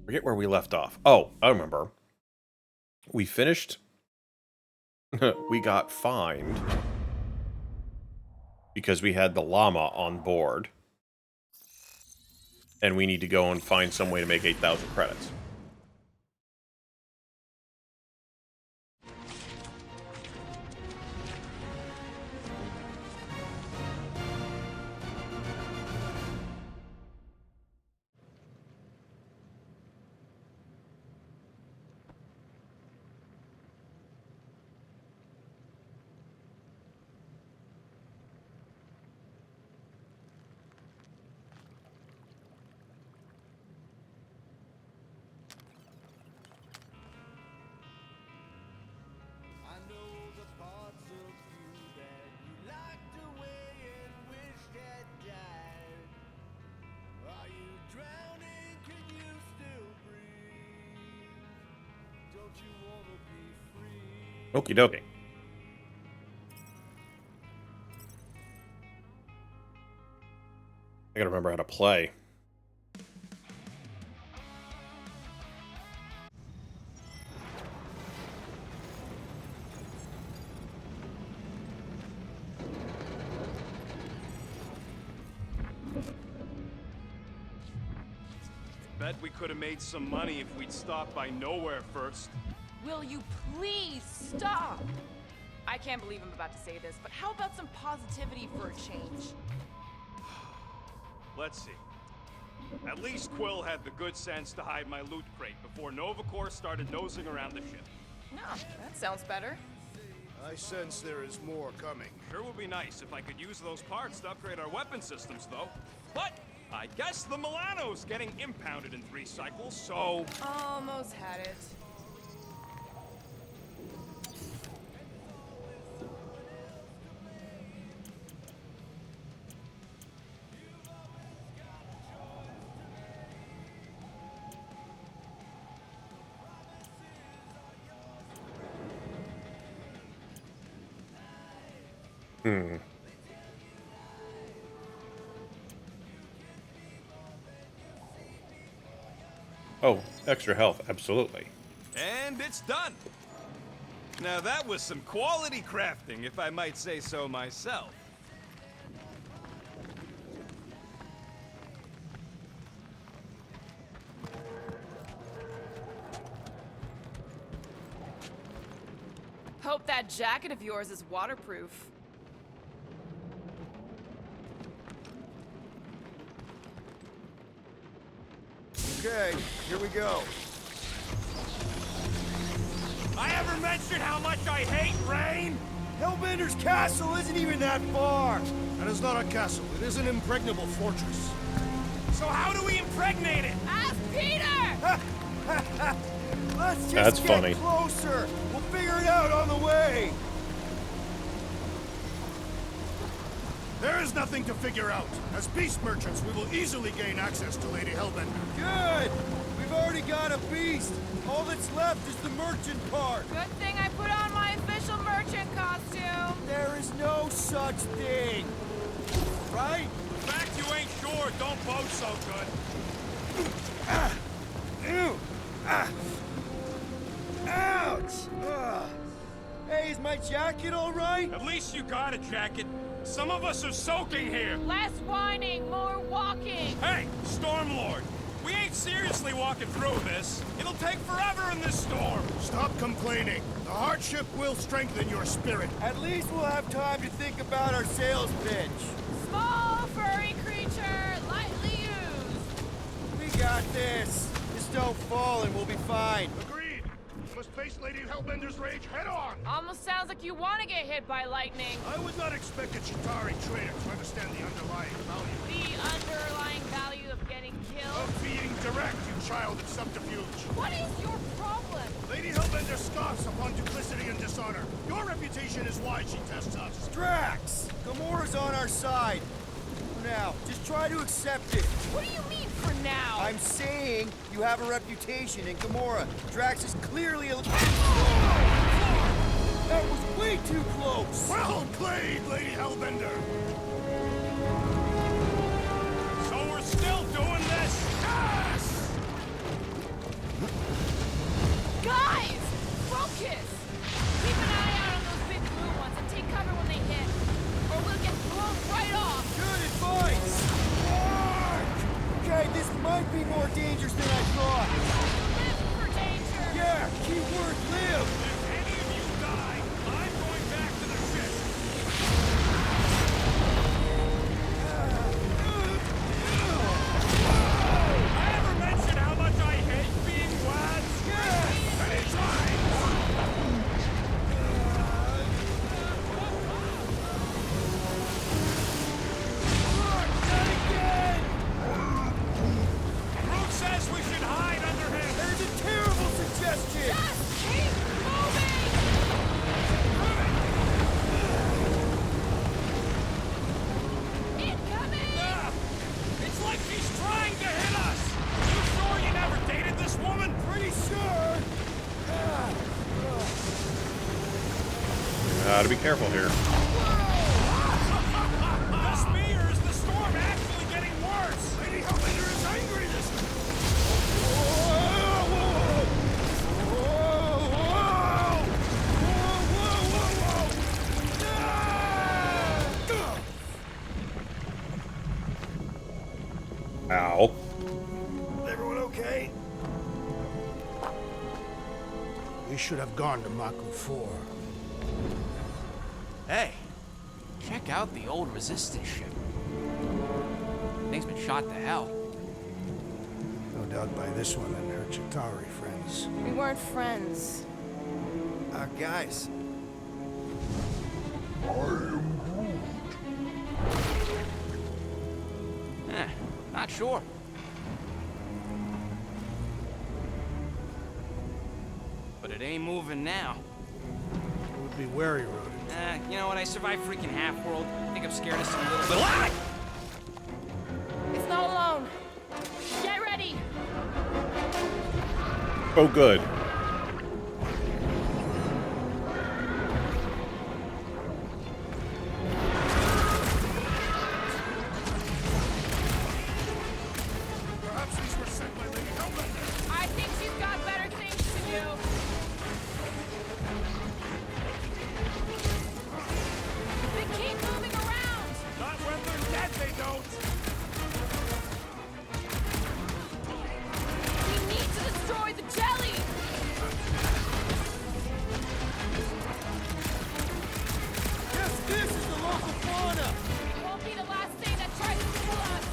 Forget where we left off. Oh, I remember. We finished. We got fined because we had the llama on board. And we need to go and find some way to make 8,000 credits. Okie dokie. I gotta remember how to play. Bet we could have made some money if we'd stopped by Nowhere first. Will you please stop? I can't believe I'm about to say this, but how about some positivity for a change? Let's see. At least Quill had the good sense to hide my loot crate before Nova Corps started nosing around the ship. No, that sounds better. I sense there is more coming. Sure would be nice if I could use those parts to upgrade our weapon systems, though. But I guess the Milano's getting impounded in 3 cycles, so... Almost had it. Oh, extra health, absolutely. And it's done! Now that was some quality crafting, if I might say so myself. Hope that jacket of yours is waterproof. Okay, here we go. I ever mentioned how much I hate rain? Hellbender's castle isn't even that far! That is not a castle, it is an impregnable fortress. So how do we impregnate it? Ask Peter! Let's just That's get funny. closer! We'll figure it out on the way! There is nothing to figure out. As beast merchants, we will easily gain access to Lady Hellbender. Good! We've already got a beast! All that's left is the merchant part! Good thing I put on my official merchant costume. There is no such thing! Right? The fact you ain't sure don't bode so good. Ew! Ouch! Ugh. Hey, is my jacket all right? At least you got a jacket. Some of us are soaking here. Less whining, more walking. Hey, Stormlord. We ain't seriously walking through this. It'll take forever in this storm. Stop complaining. The hardship will strengthen your spirit. At least we'll have time to think about our sales pitch. Small furry creature, lightly used. We got this. Just don't fall and we'll be fine. Agreed. We must face Lady Hellbender's rage head on. Almost sounds like you want to get hit by lightning. I would not expect a Chitauri trader to understand the underlying value The underlying value of getting killed. of being direct, you child of subterfuge. What is your problem? Lady Hellbender scoffs upon duplicity and dishonor. Your reputation is why she tests us. Drax! Gamora's on our side. For now, just try to accept it. What do you mean for now? I'm saying you have a reputation in Gamora. Drax is clearly a... That was way too close! Well played, Lady Hellbender. So we're still dangerous than I thought. Live for danger! Yeah, keyword live. If any of you die, I'm going back to the ship. I ever mention how much I hate being lads? Many times. Brooke says we should hide under him. There's a terrible suggestion. Just keep moving! Incoming! It's like she's trying to hit us. You sure you never dated this woman? Pretty sure. Gotta be careful here. The spear is the storm actually getting worse. Lady Hellbender is angry this time. Ow. Everyone okay? We should have gone to Maku 4. Hey, check out the old Resistance ship. Thing's been shot to hell. No doubt by this one and her Chitauri friends. We weren't friends. Guys. Not sure. But it ain't moving now. It would be wary rodent. You know what? I survived freaking Half-World. I think I'm scared of some little... Ah! It's not alone. Get ready! Oh, good. Perhaps these were sent by Lady Hellbender. I think she's got better things to do. They keep moving around! Not when they're dead, they don't. We need to destroy the jelly! Yes, this is the local fauna. It won't be the last thing that tries to kill us!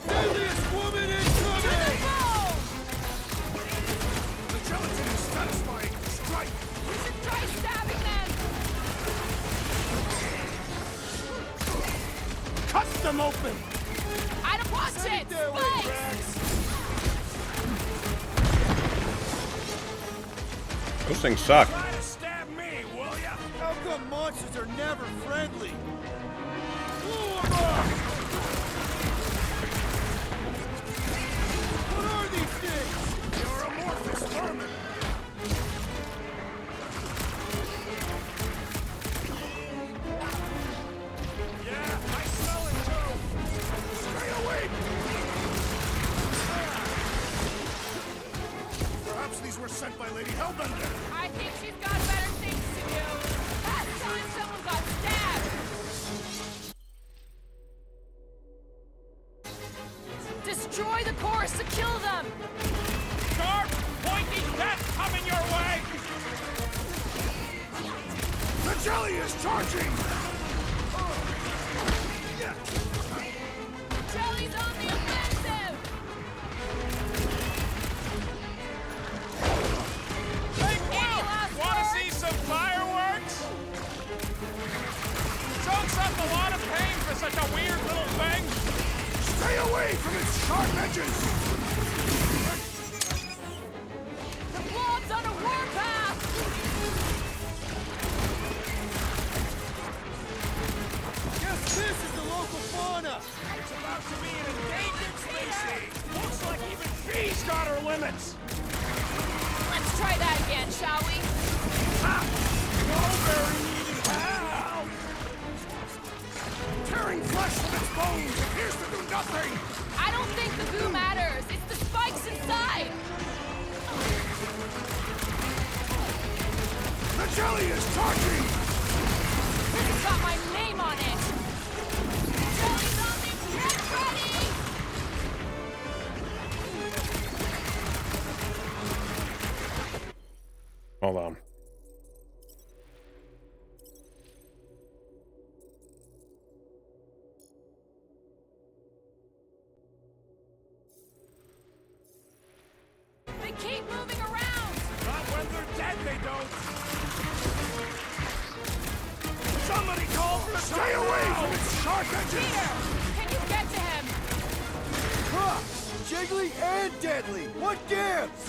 Deadliest woman To the incoming! bone! The gelatin is satisfying. Strike! We should try stabbing them! Cut them open! I don't watch it! There, Spikes! Rex. Those things suck. Try to stab me, will ya? How come monsters are never friendly? Blow 'em up! What are these things? You're amorphous vermin! Yeah, I smell it too. Stay awake! Perhaps these were sent by Lady Hellbender. I think she's got better things to do. Last time someone got stabbed! Destroy the course to kill them! Sharp, pointy death coming your way. The jelly is charging! Jelly's on the offensive! Hey, Any last want to words? see some fireworks? Soaks up a lot of pain for such a weird little thing. Stay away from its sharp edges! The blob's on a warpath! Yes, this is the local fauna. It's about to be an endangered species. Looks like even she's got her limits. Let's try that again, shall we? Mulberry needed help. Tearing flesh from its bones appears to do nothing! I don't think the goo matters. It's the spikes inside. The jelly is charging! It's got my name on it. Jelly's on the get ready! Hold on. They keep moving around! Not when they're dead, they don't! Somebody call for the Stay away from its shark edges! Peter! Can you get to him? Huh! Jiggly and deadly! What gives?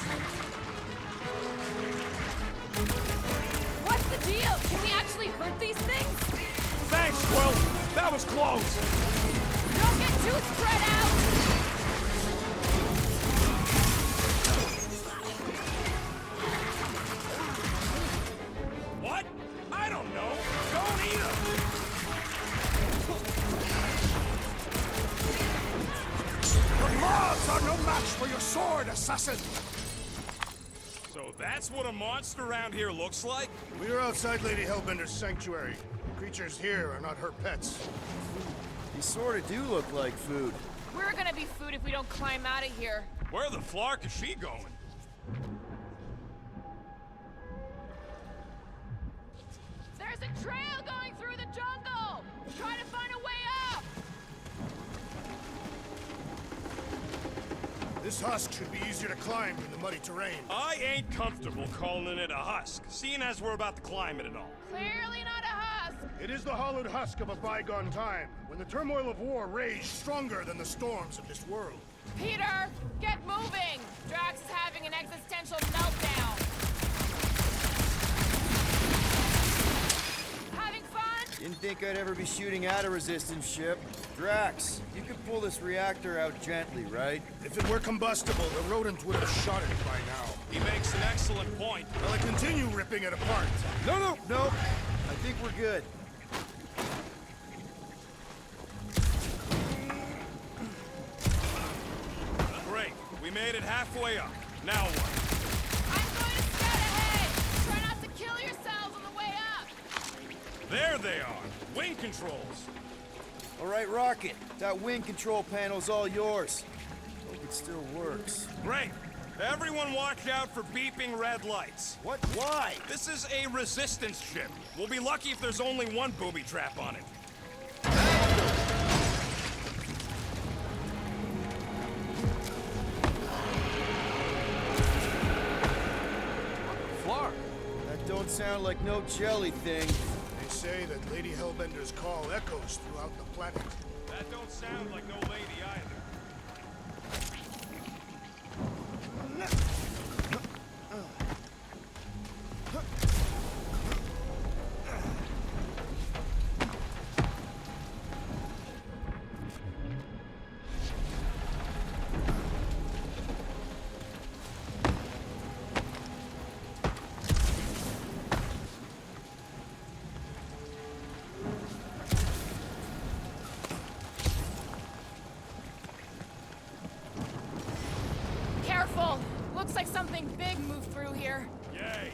What's the deal? Can we actually hurt these things? Thanks, Quill! That was close! Don't get too spread out! What? I don't know! Don't eat 'em! Your claws are no match for your sword, assassin! So that's what a monster around here looks like? We are outside Lady Hellbender's sanctuary. Creatures here are not her pets. You sort of do look like food. We're gonna be food if we don't climb out of here. Where the flark is she going? There's a trail going through the jungle! Try to find a way up! This husk should be easier to climb than the muddy terrain. I ain't comfortable calling it a husk, seeing as we're about to climb it and all. Clearly not a husk! It is the hollowed husk of a bygone time, when the turmoil of war raged stronger than the storms of this world. Peter, get moving! Drax is having an existential meltdown. Having fun? Didn't think I'd ever be shooting at a resistance ship. Drax, you could pull this reactor out gently, right? If it were combustible, the rodent would have shot it by now. He makes an excellent point. Will I continue ripping it apart? No. I think we're good. Great. We made it halfway up. Now what? I'm going to scout ahead! Try not to kill yourselves on the way up! There they are. Wing controls. All right, Rocket. That wind control panel's all yours. Hope it still works. Great. Everyone watch out for beeping red lights. What? Why? This is a resistance ship. We'll be lucky if there's only one booby trap on it. Flark. That don't sound like no jelly thing. They say that Lady Hellbender's call echoes throughout the planet. That don't sound like no lady either. Careful! Looks like something big moved through here. Yay.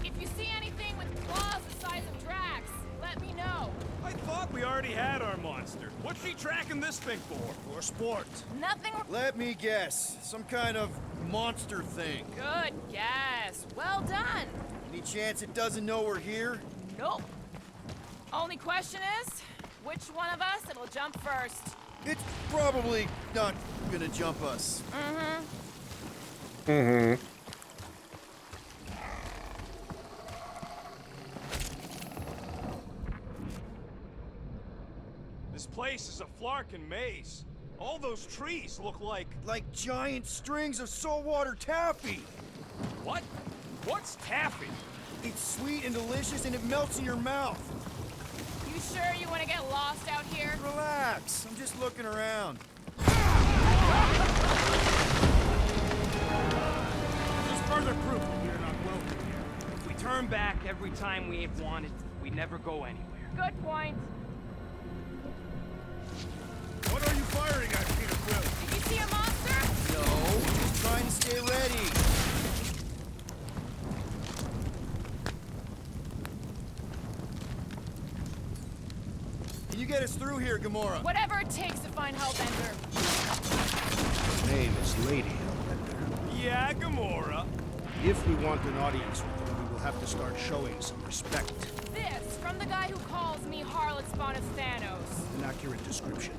If you see anything with claws the size of Drax, let me know. I thought we already had our monster. What's she tracking this thing for? For sport. Nothing. Let me guess. Some kind of monster thing. Good guess. Well done. Any chance it doesn't know we're here? Nope. Only question is, which one of us it'll jump first? It's probably not gonna jump us. This place is a flarkin' maze. All those trees look like... Like giant strings of saltwater taffy. What? What's taffy? It's sweet and delicious and it melts in your mouth. You sure you want to get lost out here? Relax, I'm just looking around. Just further proof that we are not welcome here. If we turn back every time we ain't wanted, we never go anywhere. Good point. What are you firing at, Peter Quill? Did you see a monster? No, just trying to stay ready. Can you get us through here, Gamora? Whatever it takes to find Hellbender. Her name is Lady Hellbender. Yeah, Gamora. If we want an audience with her, we will have to start showing some respect. This, from the guy who calls me Harlot Spawn of Thanos. An accurate description.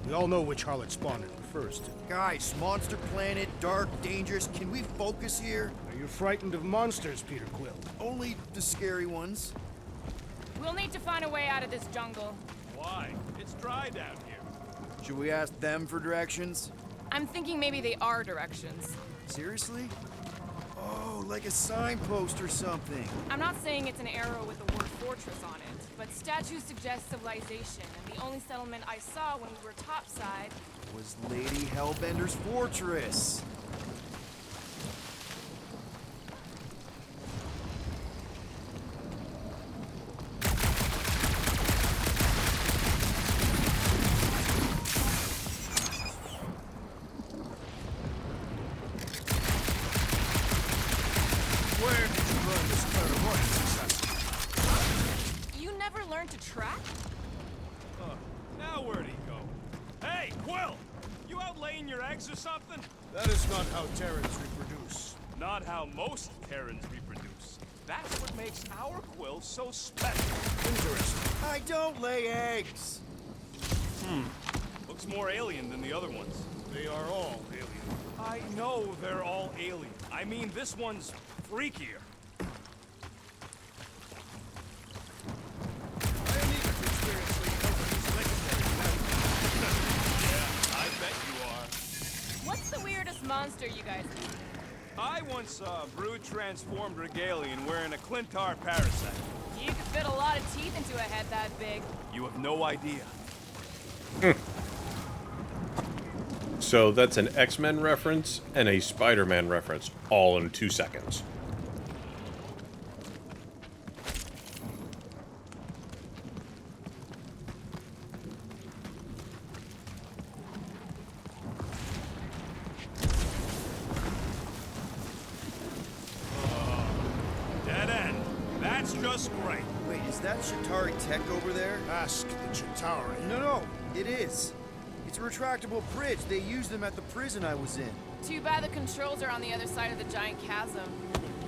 We all know which harlot spawn it refers to. Guys, monster planet, dark, dangerous. Can we focus here? Are you frightened of monsters, Peter Quill? Only the scary ones. We'll need to find a way out of this jungle. Why? It's dry down here. Should we ask them for directions? I'm thinking maybe they are directions. Seriously? Oh, like a signpost or something. I'm not saying it's an arrow with the word fortress on it, but statues suggest civilization, and the only settlement I saw when we were topside Was Lady Hellbender's fortress. Where did you learn this clairvoyance assassin? You never learned to track? Now where'd he go? Hey, Quill! You out laying your eggs or something? That is not how Terrans reproduce. Not how most Terrans reproduce. That's what makes our Quill so special. Interesting. I don't lay eggs. Looks more alien than the other ones. They are all alien. I know they're all alien. I mean, this one's freakier. I am eager to experience Lady Hellbender's legendary magic. Yeah, I bet you are. What's the weirdest monster you guys know? I once saw a brood transformed Regalian wearing a Clintar parasite. You could fit a lot of teeth into a head that big. You have no idea. So that's an X-Men reference and a Spider-Man reference, all in 2 seconds. Dead end. That's just great. Wait, is that Shatari tech over there? Ask the Chitauri. No, it is. It's a retractable bridge. They used them at the prison I was in. Too bad the controls are on the other side of the giant chasm.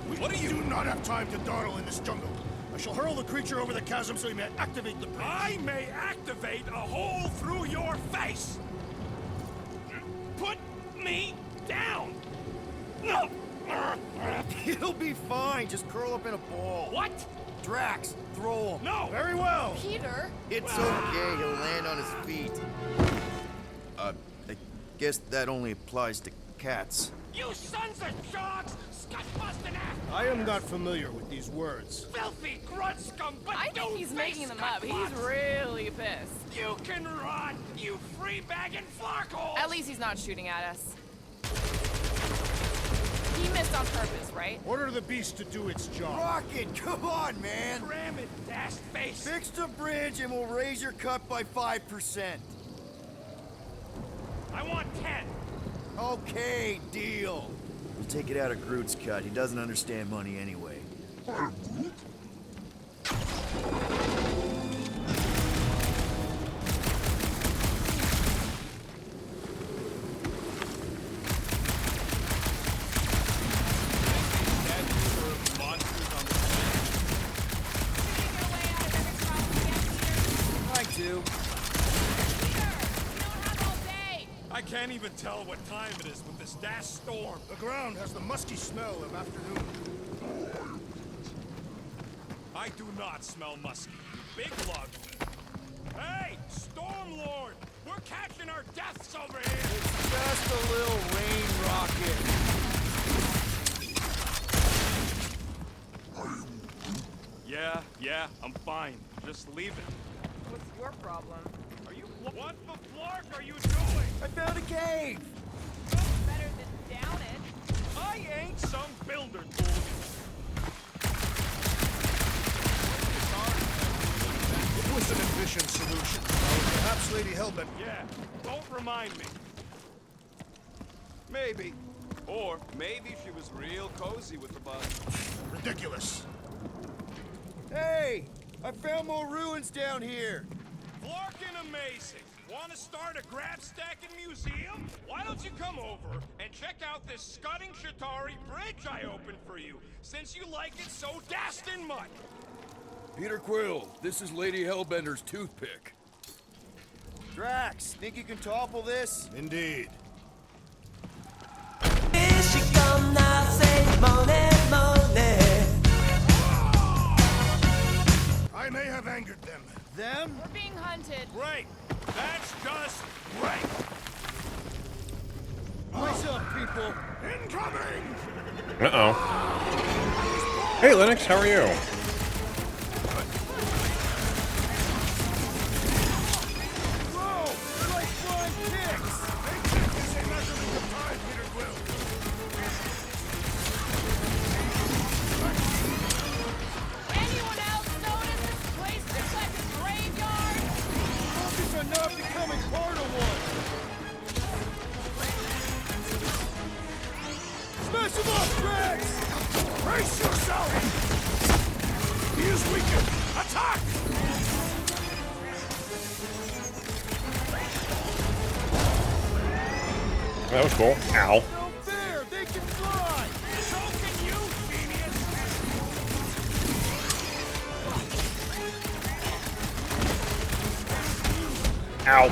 We do not have time to dawdle in this jungle. I shall hurl the creature over the chasm so he may activate the bridge. I may activate a hole through your face. Put me down. No. It'll be fine. Just curl up in a ball. What? Drax, throw him. No. Very well. Peter? It's okay. He'll land on his feet. I guess that only applies to cats. You sons of dogs! Scut-busting ass! I am not familiar with these words. Filthy grunt scum! But I think don't he's face making them up. He's scut-butts. really pissed. You can run, you free-bagging flarkholes! At least he's not shooting at us. He missed on purpose, right? Order the beast to do its job. Rocket, come on, man. Ram it, ass face! Fix the bridge and we'll raise your cut by 5%. I want 10! Okay, deal. We'll take it out of Groot's cut. He doesn't understand money anyway. I do. I can't even tell what time it is with this dash storm. The ground has the musky smell of afternoon. I do not smell musky, you big lug. Hey, Stormlord! We're catching our deaths over here! Just a little rain rocket. Yeah, I'm fine. Just leave it. What's your problem? Are you... What the flark are you doing? I found a cave. Better than down it. I ain't some builder tool. It was an efficient solution. Perhaps Lady Hellbender. Yeah, don't remind me. Maybe. Or maybe she was real cozy with the bug. Ridiculous. Hey, I found more ruins down here. Lorkin amazing. Want to start a grab stacking museum? Why don't you come over and check out this scudding Shatari bridge I opened for you, since you like it so dastin' much. Peter Quill, this is Lady Hellbender's toothpick. Drax, think you can topple this? Indeed. I may have angered them. Them? We're being hunted. Great. That's just great. What's up, people? Incoming! Uh-oh. Hey, Linux, how are you? Whoa! They're like flying pigs! They think this a measurement of time, Peter Quill. Anyone else notice this place looks like a graveyard? Focus on not becoming part of one! Smash him up, Drax! Brace yourself! He is weakened! Attack! That was cool. Ow. No fair! They can fly! So can you, genius. Ow.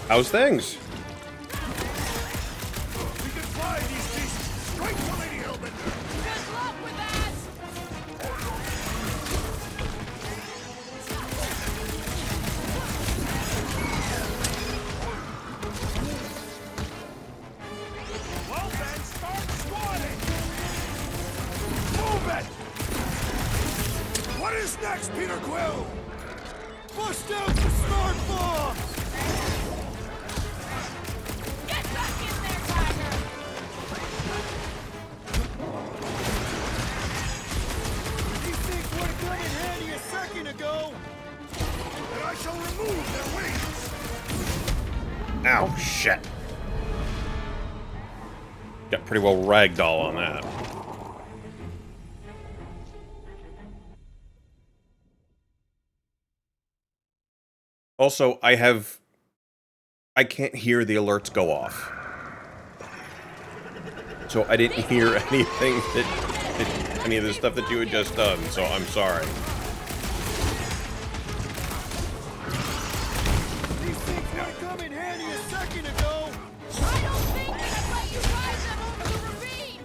How's things? We can fly these beasts straight to Lady Hellbender! Good luck with that! Well then, start swatting. Move it! What is next, Peter Quill? Bust out the smart bombs! Get back in there, Tiger! These things would have come in handy a second ago! And I shall remove their wings! Ow, shit. Got pretty well ragdoll on that. Also, I can't hear the alerts go off. So I didn't hear anything any of the stuff that you had just done, so I'm sorry. These things would have come in handy a second ago! I don't think we can let you ride them over the ravine!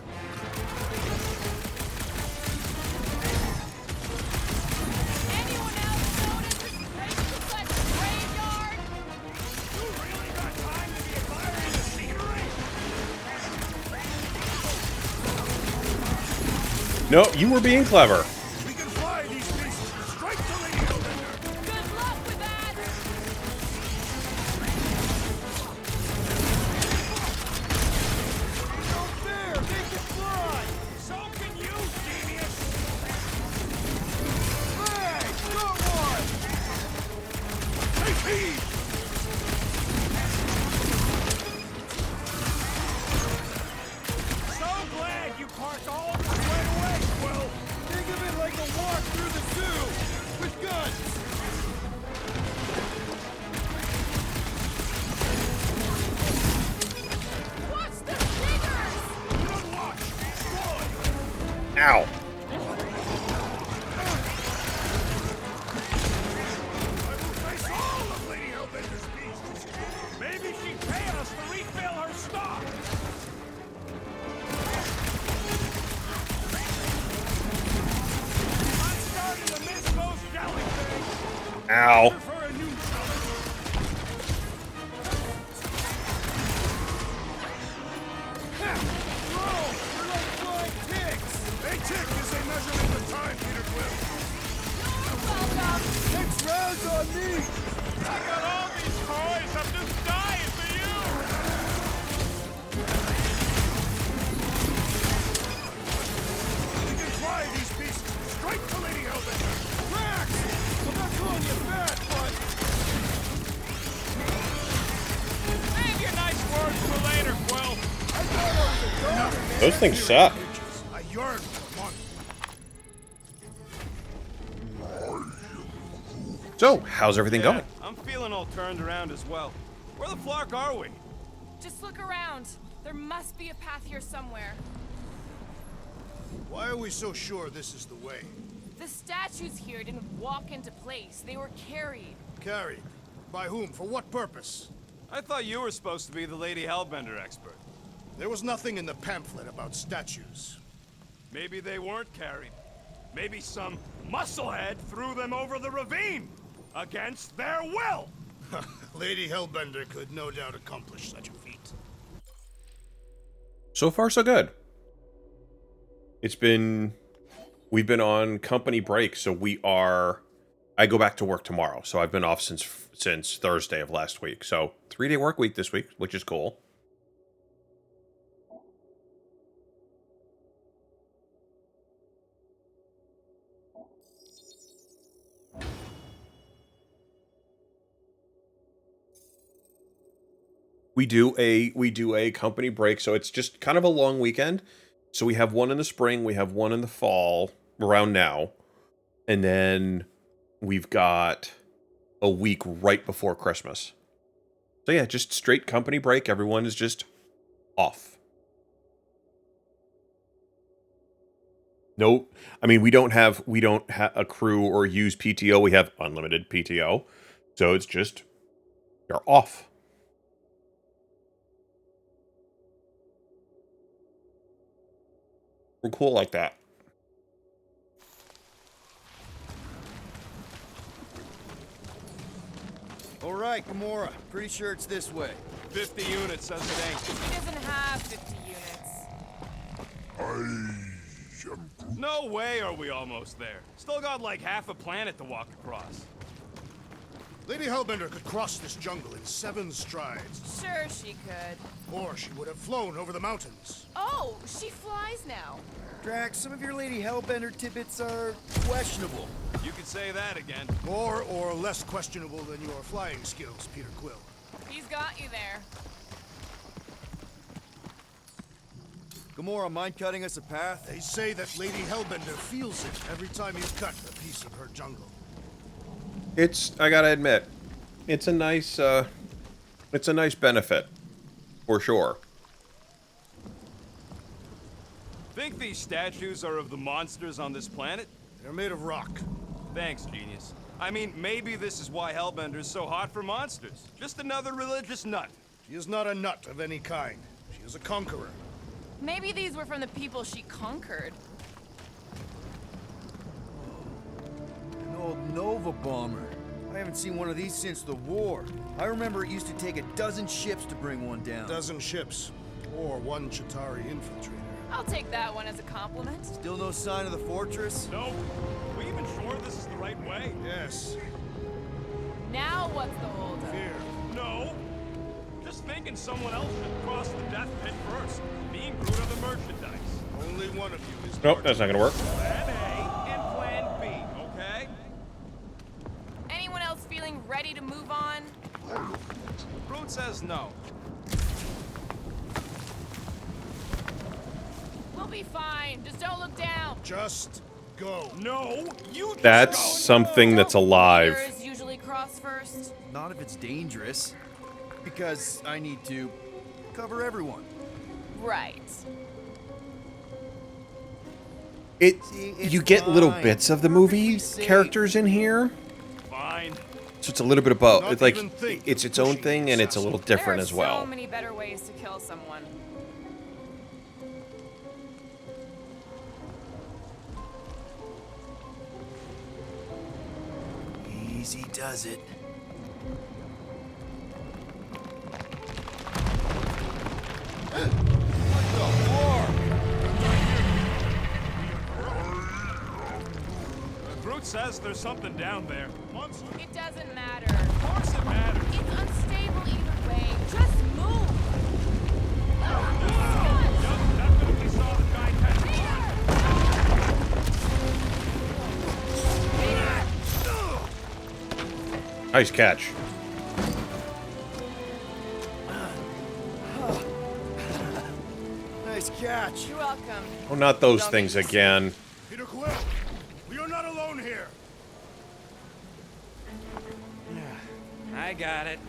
Anyone else notice this place looks like a graveyard? You really got time to be admiring the scenery? No, you were being clever. We can fly these beasts straight to Lady Hellbender! Good luck with that! No fair! They can fly! So can you, genius. Hey! Got one! Take heed! So glad you parked all this right away, Quill. Think of it like a walk through the zoo! With guns! Watch the diggers! Good luck. Good. Ow. I will face all of Lady Hellbender's beasts! Maybe she'd pay us to refill her stock. I'm starting to miss those jellyfish. Ow. For a new jelly. Whoa! They're like flying pigs! A tick is a measurement of time, Peter Quill! You're welcome! Next round's on me! I got all these toys. I'm just dying for you. We can fly these beasts straight to Lady Hellbender! Drax! I'm not calling you fat, but... Save your nice words for later, Quill. I thought I was a dog! Those things suck. I yearn for one. So, how's everything Yeah, going? I'm feeling all turned around as well. Where the flark are we? Just look around. There must be a path here somewhere. Why are we so sure this is the way? The statues here didn't walk into place. They were carried. Carried? By whom? For what purpose? I thought you were supposed to be the Lady Hellbender expert. There was nothing in the pamphlet about statues. Maybe they weren't carried. Maybe some musclehead threw them over the ravine against their will. Lady Hellbender could no doubt accomplish such a feat. So far, so good. We've been on company break, so I go back to work tomorrow. So I've been off since Thursday of last week. So 3-day work week this week, which is cool. We do a company break, so it's just kind of a long weekend. So we have one in the spring, we have one in the fall, around now, and then we've got a week right before Christmas. So yeah, just straight company break. Everyone is just off. No, I mean we don't accrue or use PTO. We have unlimited PTO, so it's just you're off. We're cool like that. All right, Gamora. Pretty sure it's this way. 50 units says it ain't. He doesn't have 50 units. No way are we almost there. Still got like half a planet to walk across. Lady Hellbender could cross this jungle in 7 strides. Sure she could. Or she would have flown over the mountains. Oh, she flies now. Drax, some of your Lady Hellbender tidbits are questionable. You could say that again. More or less questionable than your flying skills, Peter Quill. He's got you there. Gamora, mind cutting us a path? They say that Lady Hellbender feels it every time you cut a piece of her jungle. I gotta admit, it's a nice benefit, for sure. Think these statues are of the monsters on this planet? They're made of rock. Thanks, genius. I mean, maybe this is why Hellbender's so hot for monsters. Just another religious nut. She is not a nut of any kind. She is a conqueror. Maybe these were from the people she conquered. An old Nova bomber. I haven't seen one of these since the war. I remember it used to take a dozen ships to bring one down. A dozen ships. Or 1 Chitauri infiltrator. I'll take that one as a compliment. Still no sign of the fortress? No. Are we even sure this is the right way? Yes. Now what's the holdup? Fear. No. Just thinking someone else should cross the death pit first. Me and Groot are the merchandise. Only one of you is Nope, that's not gonna work. Plan A and Plan B, okay? Anyone else feeling ready to move on? Groot says no. We'll be fine. Just don't look down. Just go. No, you just That's go. something that's alive. Leaders usually cross first. Not if it's dangerous. Because I need to cover everyone. Right. You get little fine. bits of the movie Keep safe. characters in here, Fine. so it's a little bit of both. Not It's like even think it's of its own pushing thing, and it's a little different There are as well. so many better ways to kill someone. Easy does it. Groot says there's something down there. It doesn't matter. Of course it matters. It's unstable either way. Just move. Definitely saw the giant Nice catch. Nice catch. You're welcome. Oh, not those things again. Peter Quill, we are not alone here. I got it.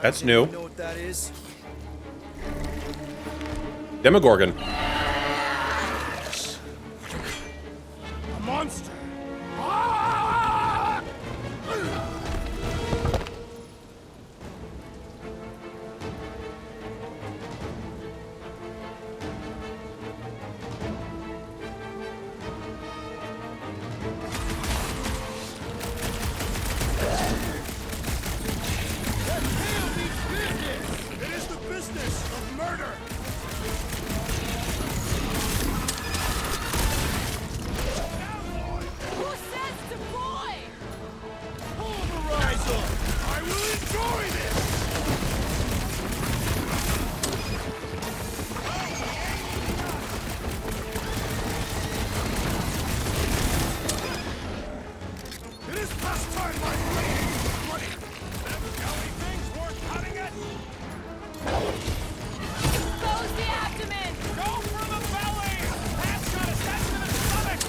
That's new. You know what that is? Demogorgon. A monster! Ah! It is the business of murder! Who says deploy? Pulverize them! I will enjoy this! It is past time, my blade! Bloody! Them galley things weren't cutting it! Expose the abdomen! Go for the belly! Pat's got a sensitive stomach!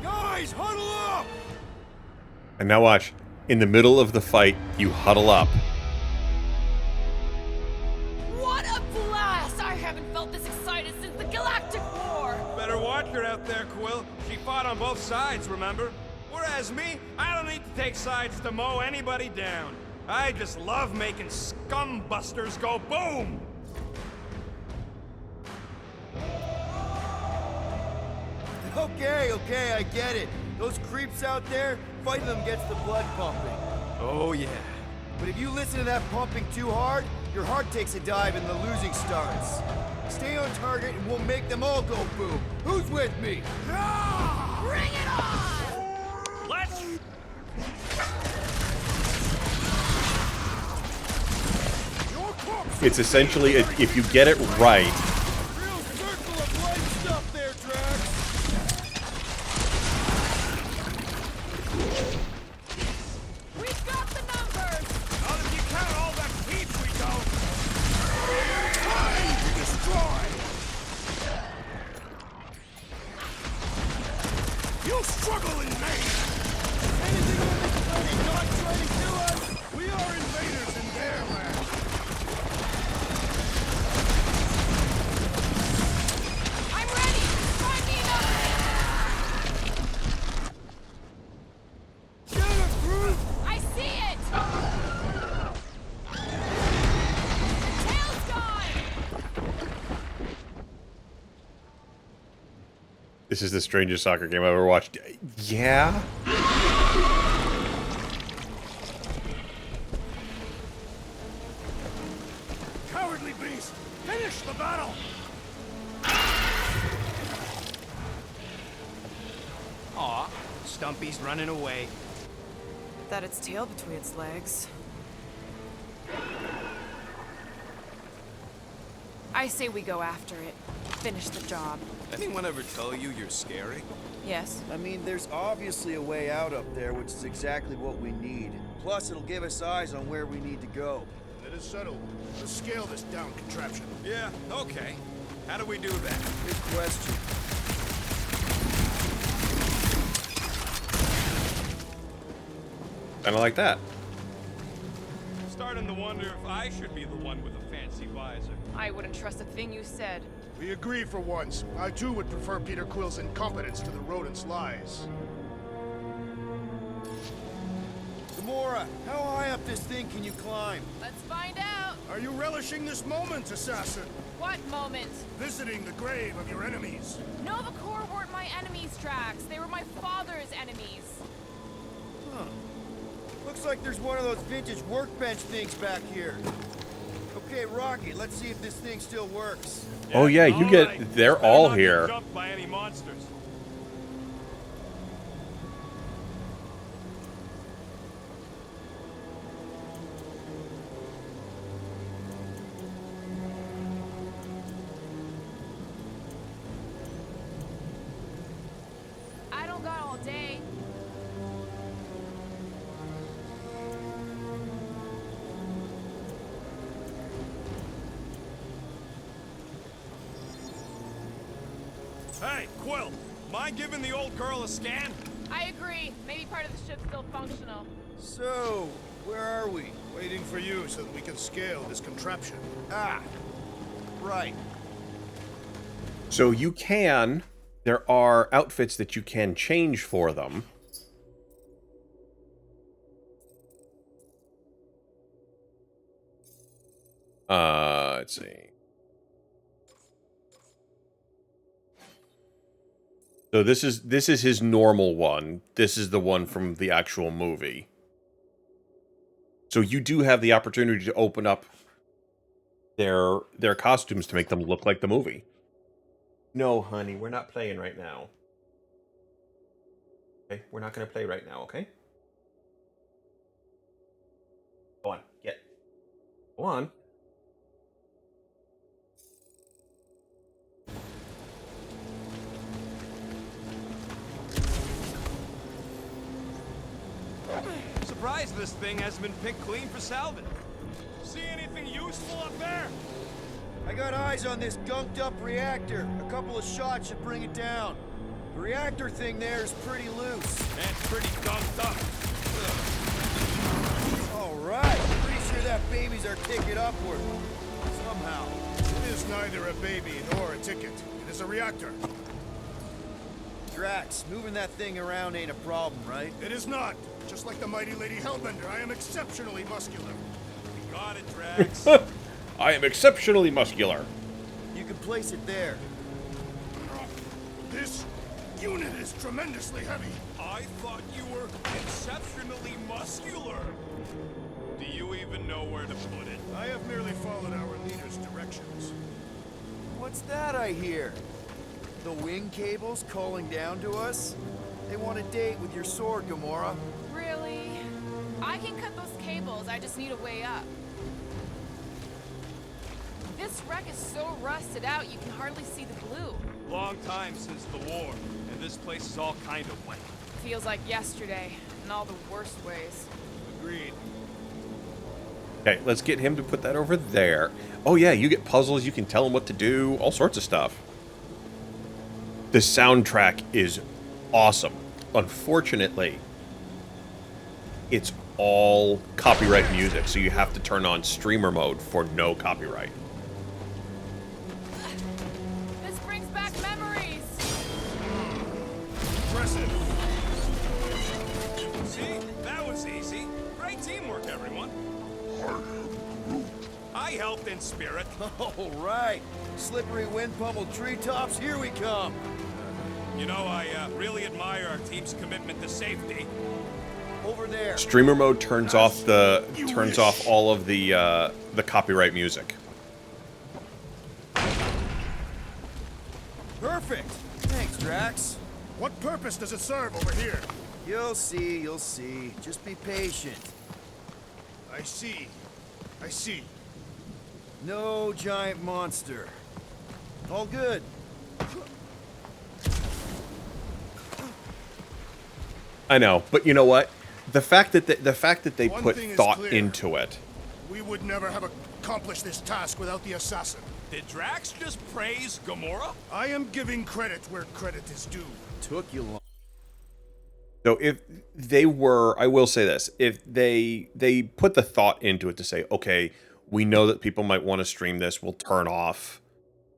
Guys, huddle up! And now watch. In the middle of the fight, you huddle up. What a blast! I haven't felt this excited since the Galactic War! Better watch her out there, Quill. She fought on both sides, remember? Whereas me, I don't need to take sides to mow anybody down. I just love making scumbusters go boom! Okay, I get it. Those creeps out there, fighting them gets the blood pumping. Oh, yeah. But if you listen to that pumping too hard, your heart takes a dive and the losing starts. Stay on target and we'll make them all go boom. Who's with me? Bring it on! Let's... Your corpse! It's essentially, if you get it right, Real circle of life stuff there, Drax! We've got the numbers! Not if you count all the heat we don't! Time to destroy! You struggle in vain! Anything on this planet not trying to kill us? We are invaders in their land! I'm ready! Find me an Get it, Groot! I see it! Tail's gone! this is the strangest soccer game I've ever watched. Yeah? Cowardly beast! Finish the battle! Aw, Stumpy's running away. That its tail between its legs. I say we go after it. Finish the job. Anyone ever tell you you're scary? Yes. I mean, there's obviously a way out up there, which is exactly what we need. Plus, it'll give us eyes on where we need to go. It is settled. Let's scale this down contraption. Yeah, okay. How do we do that? Good question. Kinda like that. Starting to wonder if I should be the one with a fancy visor. I wouldn't trust a thing you said. We agree for once. I too would prefer Peter Quill's incompetence to the rodent's lies. Gamora, how high up this thing can you climb? Let's find out. Are you relishing this moment, assassin? What moment? Visiting the grave of your enemies. Nova Corps weren't my enemies, Drax. They were my father's enemies. Huh. Looks like there's one of those vintage workbench things back here. Okay, Rocky, let's see if this thing still works. Oh yeah, you get, they're all here. Jumped by any monsters. I don't got all day. Hey, Quill, mind giving the old girl a scan? I agree. Maybe part of the ship's still functional. So, where are we? Waiting for you so that we can scale this contraption. Ah, right. So you can, there are outfits that you can change for them. Let's see. So this is his normal one. This is the one from the actual movie. So you do have the opportunity to open up their costumes to make them look like the movie. No, honey, we're not playing right now. Okay, we're not going to play right now, okay? Go on, get. Go on. Surprised this thing hasn't been picked clean for salvage. See anything useful up there? I got eyes on this gunked up reactor. A couple of shots should bring it down. The reactor thing there is pretty loose. And pretty gunked up. All right. Pretty sure that baby's our ticket upward. Somehow. It is neither a baby nor a ticket. It is a reactor. Drax, moving that thing around ain't a problem, right? It is not. Just like the mighty Lady Hellbender, I am exceptionally muscular. Got it, Drax. I am exceptionally muscular. You can place it there. This unit is tremendously heavy. I thought you were exceptionally muscular. Do you even know where to put it? I have merely followed our leader's directions. What's that I hear? The wing cables calling down to us? They want a date with your sword, Gamora. Really? I can cut those cables, I just need a way up. This wreck is so rusted out you can hardly see the blue. Long time since the war, and this place is all kind of wet. Feels like yesterday, in all the worst ways. Agreed. Okay, let's get him to put that over there. Oh yeah, you get puzzles, you can tell him what to do, all sorts of stuff. The soundtrack is awesome. Unfortunately, it's all copyright music, so you have to turn on streamer mode for no copyright. This brings back memories! Impressive. See? That was easy. Great teamwork, everyone. I helped in spirit. All right. Slippery wind-pummeled treetops, here we come. You know, I really admire our team's commitment to safety. Over there. Streamer mode turns off all of the copyright music. Perfect. Thanks, Drax. What purpose does it serve over here? You'll see, you'll see. Just be patient. I see. I see. No giant monster. All good. I know, but you know what? The fact that they One put thing is thought clear. into it. We would never have accomplished this task without the assassin. Did Drax just praise Gamora? I am giving credit where credit is due. Took you long. So if they were, I will say this, if they put the thought into it to say, okay, we know that people might want to stream this, we'll turn off,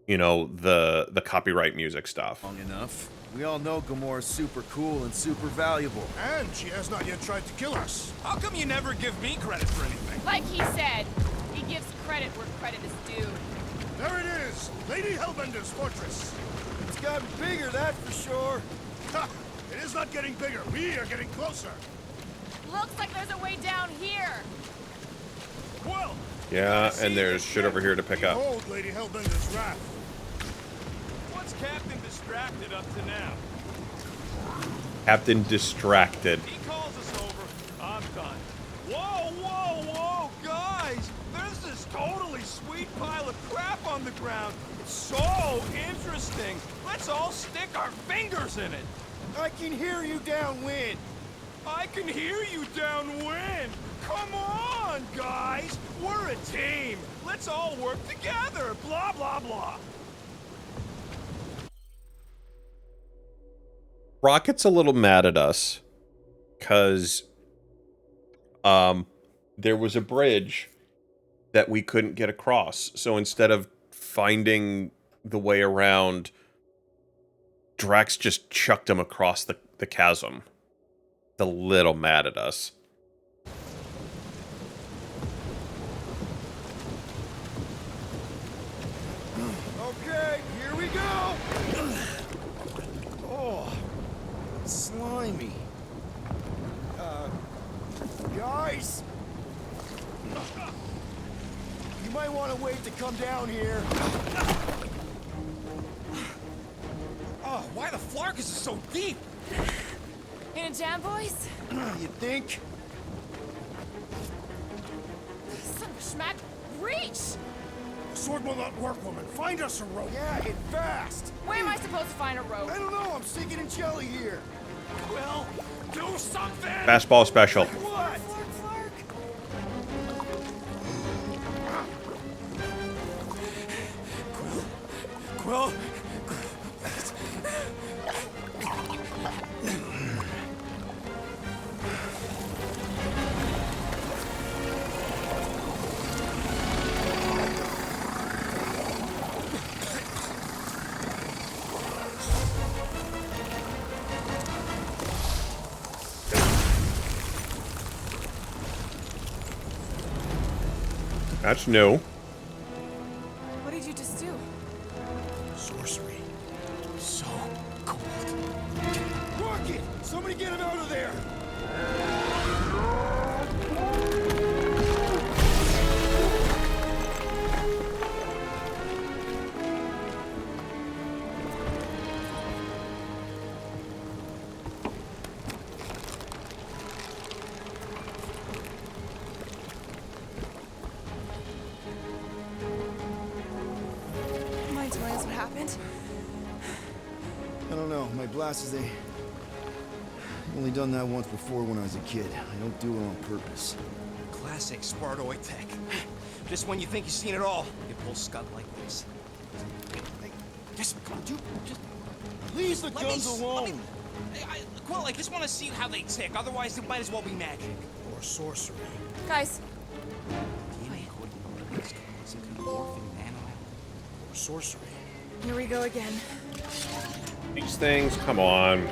you know, the copyright music stuff. Long enough. We all know Gamora's super cool and super valuable. And she has not yet tried to kill us. How come you never give me credit for anything? Like he said, he gives credit where credit is due. There it is! Lady Hellbender's fortress! It's gotten bigger, that's for sure. Ha! It is not getting bigger. We are getting closer. Looks like there's a way down here. Quill! Yeah, and there's shit over here to pick up. Behold Lady Hellbender's wrath. What's Captain Distracted up to now? Captain Distracted. He calls us over, I'm done. Whoa, whoa, whoa, guys! There's this totally sweet pile of crap on the ground. It's so interesting. Let's all stick our fingers in it. I can hear you downwind. I can hear you downwind. Come on, guys. We're a team. Let's all work together. Blah, blah, blah. Rocket's a little mad at us because there was a bridge that we couldn't get across. So instead of finding the way around, Drax just chucked him across the chasm. A little mad at us. Okay, here we go! Oh, slimy. Guys! You might want to wait to come down here. Oh, why the Flarkus is so deep? In a jam, boys? You think? Son of a schmack, reach! Sword will not work, woman. Find us a rope. Yeah, and fast! Where am I supposed to find a rope? I don't know, I'm sinking in jelly here. Well, do something! Fastball special. What? Quill? That's new. What did you just do? Sorcery. So cold. Rocket! Somebody get him out of there! Mind telling us what happened? I don't know. My blasters, they... only done that once before when I was a kid. I don't do it on purpose. Classic Spartoid tech. Just when you think you've seen it all, you pull Scud like this. Hey, just come on, dude. Just Leave the let guns me, alone! Quill, I just want to see how they tick. Otherwise, it might as well be magic. Or sorcery. Guys, DNA code, some kind of morphing nano. Or sorcery. here we go again. These things, come on.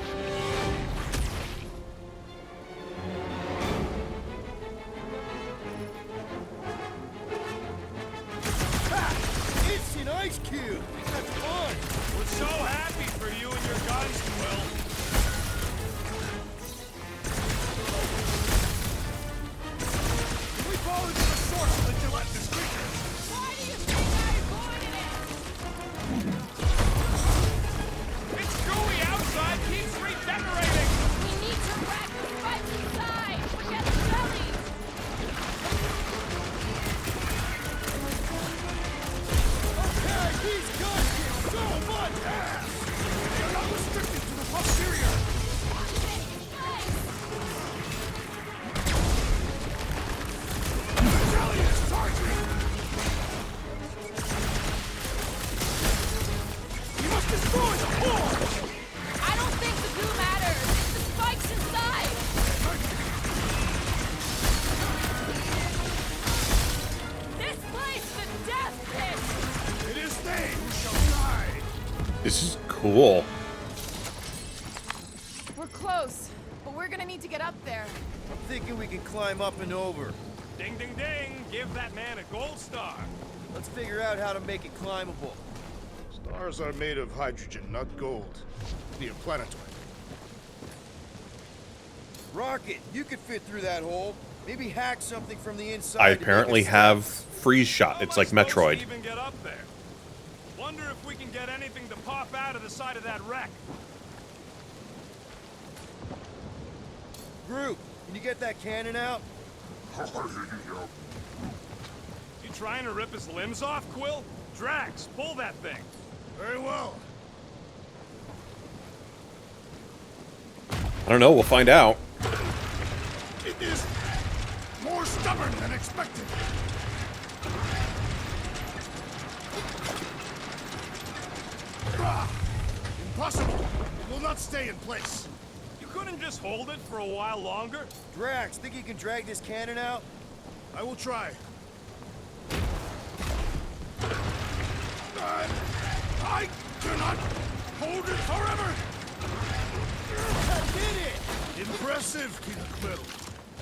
It's an ice cube! That's fun! We're so happy for you and your guns, Quill. We fall into the source of the gelatinous creature. Why do you think I'm going in it? It's gooey outside, keeps regenerating. We need to wreck the spikes inside! Forget the jellies! Okay, these guns get so much ass! You're not restricted to the posterior. Jelly is charging. We must destroy the forge. I don't think the goo matters! It's the spikes inside! This place, the death pit! It is they who shall die. This is cool. We're close, but we're gonna need to get up there. I'm thinking we can climb up and over. Ding, ding, ding. Give that man a gold star. Let's figure out how to make it climbable. Stars are made of hydrogen, not gold. Neoplanetoid. Rocket, you could fit through that hole. Maybe hack something from the inside. I to make apparently it have stop. freeze shot. How It's am I like supposed to Metroid. even get up there? Wonder if we can get anything to pop out of the side of that wreck. Groot, can you get that cannon out? You trying to rip his limbs off, Quill? Drax, pull that thing. Very well. I don't know. We'll find out. It is more stubborn than expected. Ah, impossible. It will not stay in place. You couldn't just hold it for a while longer? Drax, think you can drag this cannon out? I will try. I cannot hold it forever! I did it! Impressive, Peter Quill.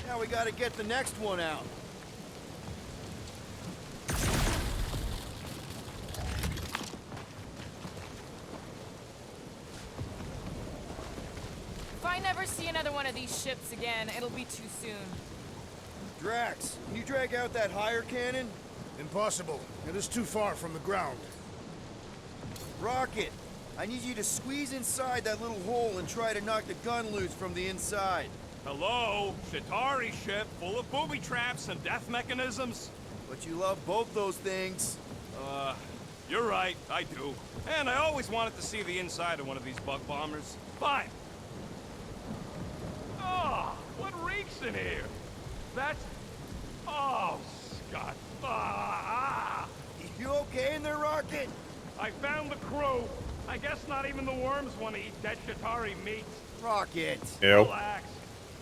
Now we gotta get the next one out. If I never see another one of these ships again, it'll be too soon. Drax, can you drag out that higher cannon? Impossible. It is too far from the ground. Rocket, I need you to squeeze inside that little hole and try to knock the gun loose from the inside. Hello? Chitauri ship full of booby traps and death mechanisms? But you love both those things. You're right, I do. And I always wanted to see the inside of one of these bug bombers. Fine. Oh, what reeks in here? That's... Oh, Scott. You okay in there, Rocket? I found the crew. I guess not even the worms want to eat dead Chitauri meat. Rocket. Yep. Relax.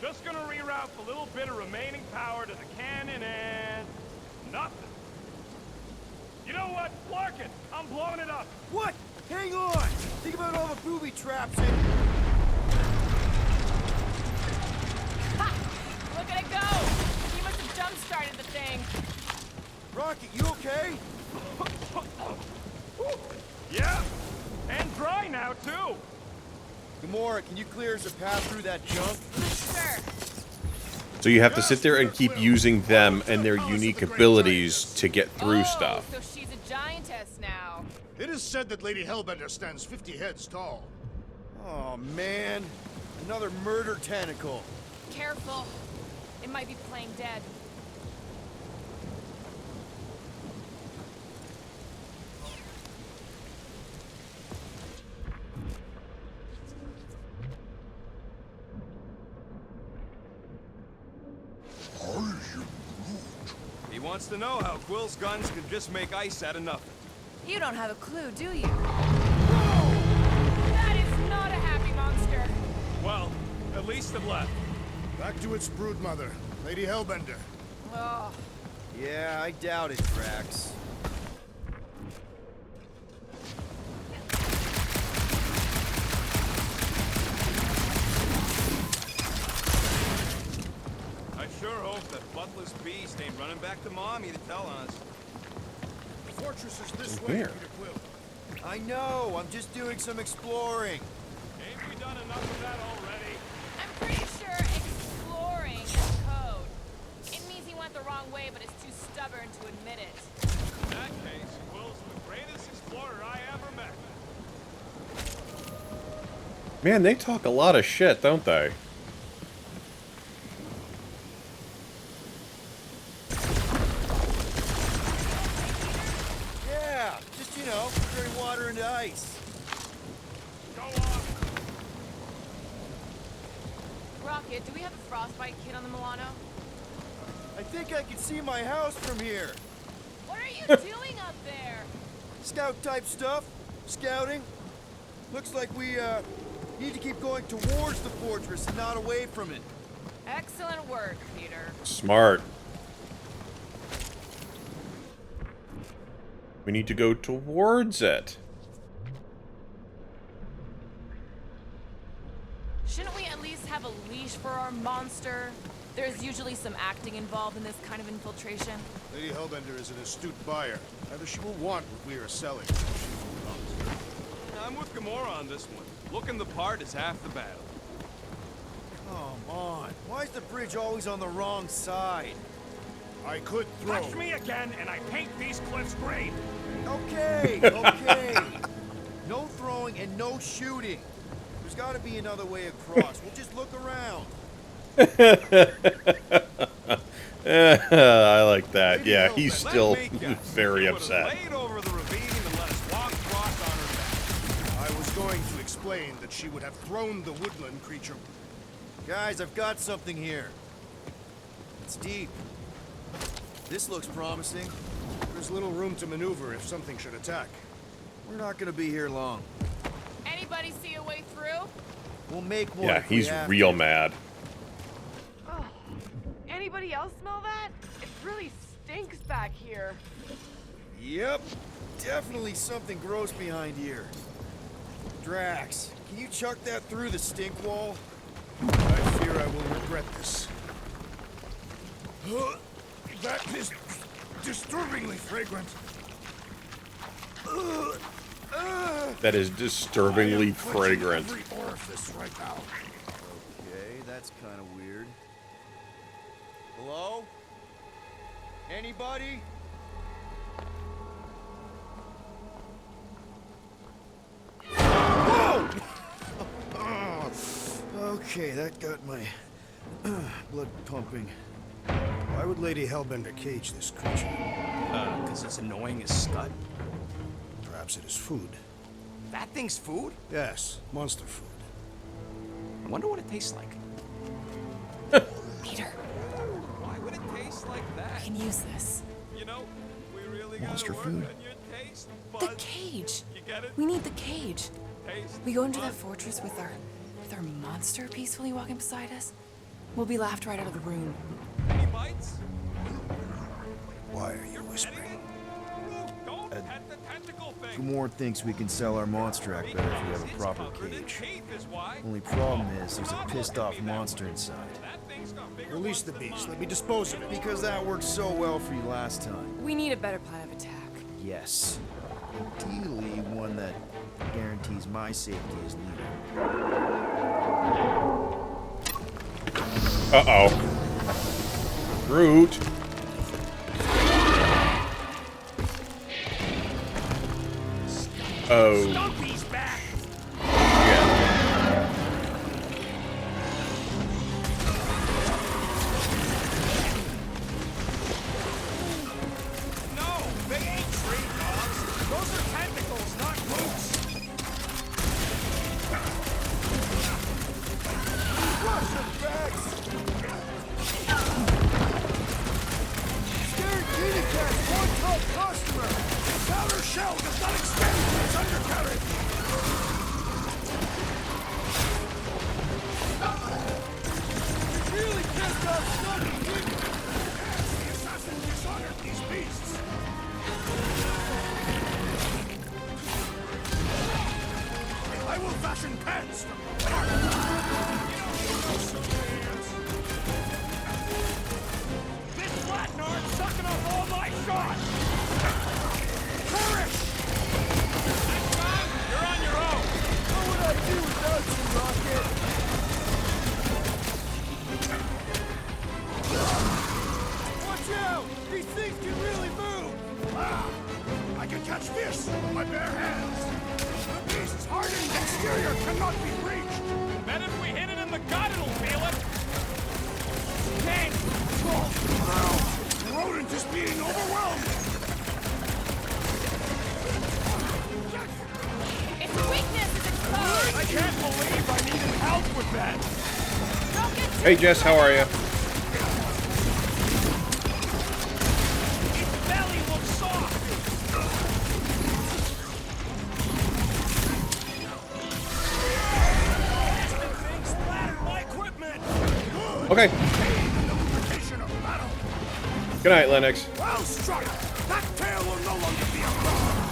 Just gonna reroute the little bit of remaining power to the cannon and... nothing. You know what? Larkin, I'm blowing it up. What? Hang on! Think about all the booby traps and... Ha! Look at it go! He must have jump-started the thing. Rocket, you okay? Yeah, and dry now, too. Gamora, can you clear us a path through that junk? Sure. So you have to sit there and keep using them and their unique abilities to get through stuff. So she's a giantess now. It is said that Lady Hellbender stands 50 heads tall. Oh, man. Another murder tentacle. Careful. It might be playing dead. He wants to know how Quill's guns can just make ice out of nothing. You don't have a clue, do you? That is not a happy monster. Well, at least it left. Back to its broodmother, Lady Hellbender. Oh, Yeah, I doubt it, Drax. I sure hope that buttless beast ain't running back to Mommy to tell on us. The fortress is this way, Where? Peter Quill. I know, I'm just doing some exploring. Ain't we done enough of that already? I'm pretty sure exploring is code. It means he went the wrong way, but is too stubborn to admit it. In that case, Quill's the greatest explorer I ever met. Man, they talk a lot of shit, don't they? Yeah, just, you know, turning water into ice. Go on. Rocket, do we have a frostbite kit on the Milano? I think I can see my house from here. What are you doing up there? Scout-type stuff. Scouting. Looks like we, need to keep going towards the fortress and not away from it. Excellent work, Peter. Smart. We need to go towards it. Shouldn't we at least have a leash for our monster? There's usually some acting involved in this kind of infiltration. Lady Hellbender is an astute buyer. Either she will want what we are selling. I'm with Gamora on this one. Looking the part is half the battle. Come on. Why is the bridge always on the wrong side? I could throw. Touch me again, and I paint these cliffs green. Okay, okay. No throwing and no shooting. There's got to be another way across. We'll just look around. I like that. Maybe Yeah, they'll he's let still me guess. very She would've upset. laid over the ravine and let us walk across on her back. I was going to explain that she would have thrown the woodland creature. Guys, I've got something here. It's deep. This looks promising. There's little room to maneuver if something should attack. We're not gonna be here long. Anybody Anybody see a way through? We'll make one. Yeah, if we he's have real to. mad. Oh, anybody else smell that? It really stinks back here. Yep, definitely something gross behind here. Drax, can you chuck that through the stink wall? I fear I will regret this. That is disturbingly fragrant. That is disturbingly I am clutching fragrant. every orifice right now. Okay, that's kind of weird. Hello? Anybody? Whoa! Okay, that got my blood pumping. Why would Lady Hellbender cage this creature? Because it's annoying as scud. Perhaps it is food. That thing's food? Yes, monster food. I wonder what it tastes like. Peter. Why would it taste like that? I can use this. You know, we really Monster gotta work food? on your taste The buds. cage. You get it? We need the cage. Taste We go into buds. that fortress with our monster peacefully walking beside us. We'll be laughed right out of the room. Any bites? Why are you whispering? Don't pet the tentacle thing. Gamorrean thinks we can sell our monster act better if we have a It's proper covered in cage. teeth is why. Only problem is there's a pissed off monster inside. That thing's got bigger Release ones the than beast. mine. Let me dispose of it. Because that worked so well for you last time. We need a better plan of attack. Yes. Ideally, one that guarantees my safety as leader. Uh-oh. Groot. Oh. Stumpy's back! Yeah. No, they ain't tree dogs. Those are tentacles, not boots. Scared kitty cat's one top customer. Its outer shell does not extend to its undercarriage. Really pissed off Stumpy, didn't you? Yes, the assassin dishonored these beasts. I will fashion pants from the heart. This flatnard's sucking up all my shots! Perish! Next time, you're on your own! What would I do without you, Rocket? Watch out! These things can really move! Ah! I can catch fish with my bare hands! The beast's hardened exterior cannot be reached! Bet if we hit it in the gut, it'll feel it! King! Oh, wow! The rodent is being overwhelmed! Its weakness is exposed! I can't believe I needed help with that! Don't get too Hey, Jess, how are you? Its belly looks soft! Blasted thing splattered my equipment! Okay. Notification of battle! Good night, Lennox. Well struck! That tail will no longer be a problem!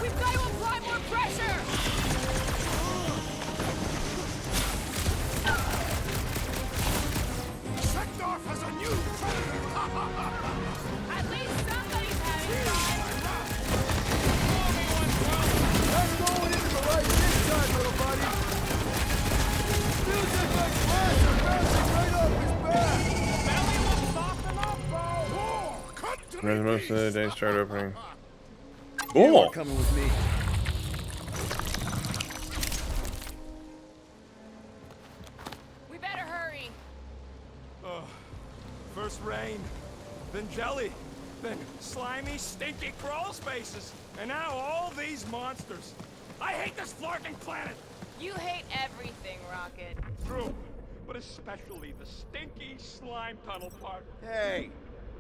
We've got to apply more pressure! Sekdorf has a new predator! At least somebody's having fun! That's going into the right this time, little buddy! Feels like my claws are bouncing right off his back! Belly looks soft enough, bro! Oh, cut to me, Most of the day start opening. You are Cool. coming with me. We better hurry! First rain, then jelly, then slimy, stinky crawl spaces, and now all these monsters. I hate this flarking planet! You hate everything, Rocket. True, but especially the stinky slime tunnel part. Hey,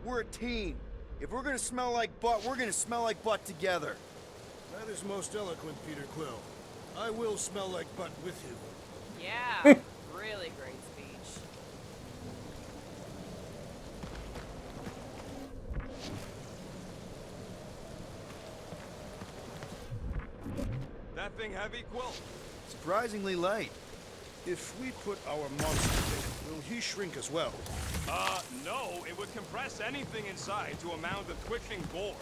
we're a team. If we're gonna smell like butt, we're gonna smell like butt together. That is most eloquent, Peter Quill. I will smell like butt with you. Yeah, really great speech. That thing heavy, Quill? Surprisingly light. If we put our monster in, will he shrink as well? No. It would compress anything inside to a mound of twitching board.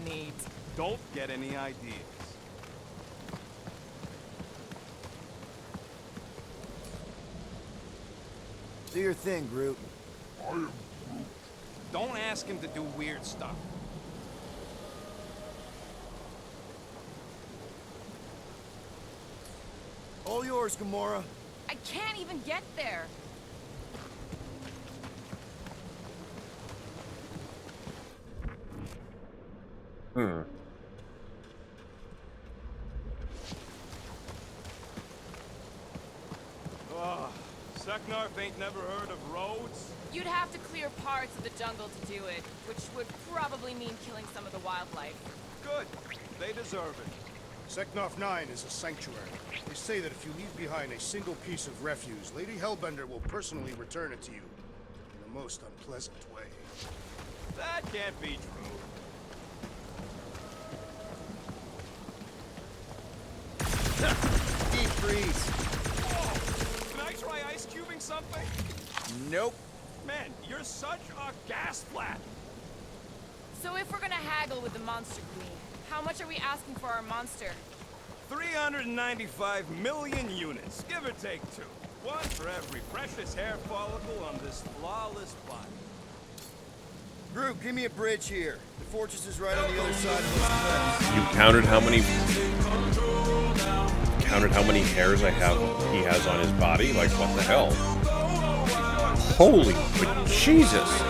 Neat. Don't get any ideas. Do your thing, Groot. Don't ask him to do weird stuff. All yours, Gamora. I can't even get there. Hmm. Seknarf ain't never heard of roads? You'd have to clear parts of the jungle to do it, which would probably mean killing some of the wildlife. Good. They deserve it. Seknarf 9 is a sanctuary. They say that if you leave behind a single piece of refuse, Lady Hellbender will personally return it to you in the most unpleasant way. That can't be true. Deep freeze. Whoa! Can I try ice cubing something? Nope. Man, you're such a gas flat. So if we're gonna haggle with the Monster Queen, how much are we asking for our monster? 395 million units, give or take 2. One for every precious hair follicle on this flawless body. Groot, give me a bridge here. The fortress is right on the other side of those cliffs. You counted how many hairs I have he has on his body? Like, what the hell? Holy Jesus!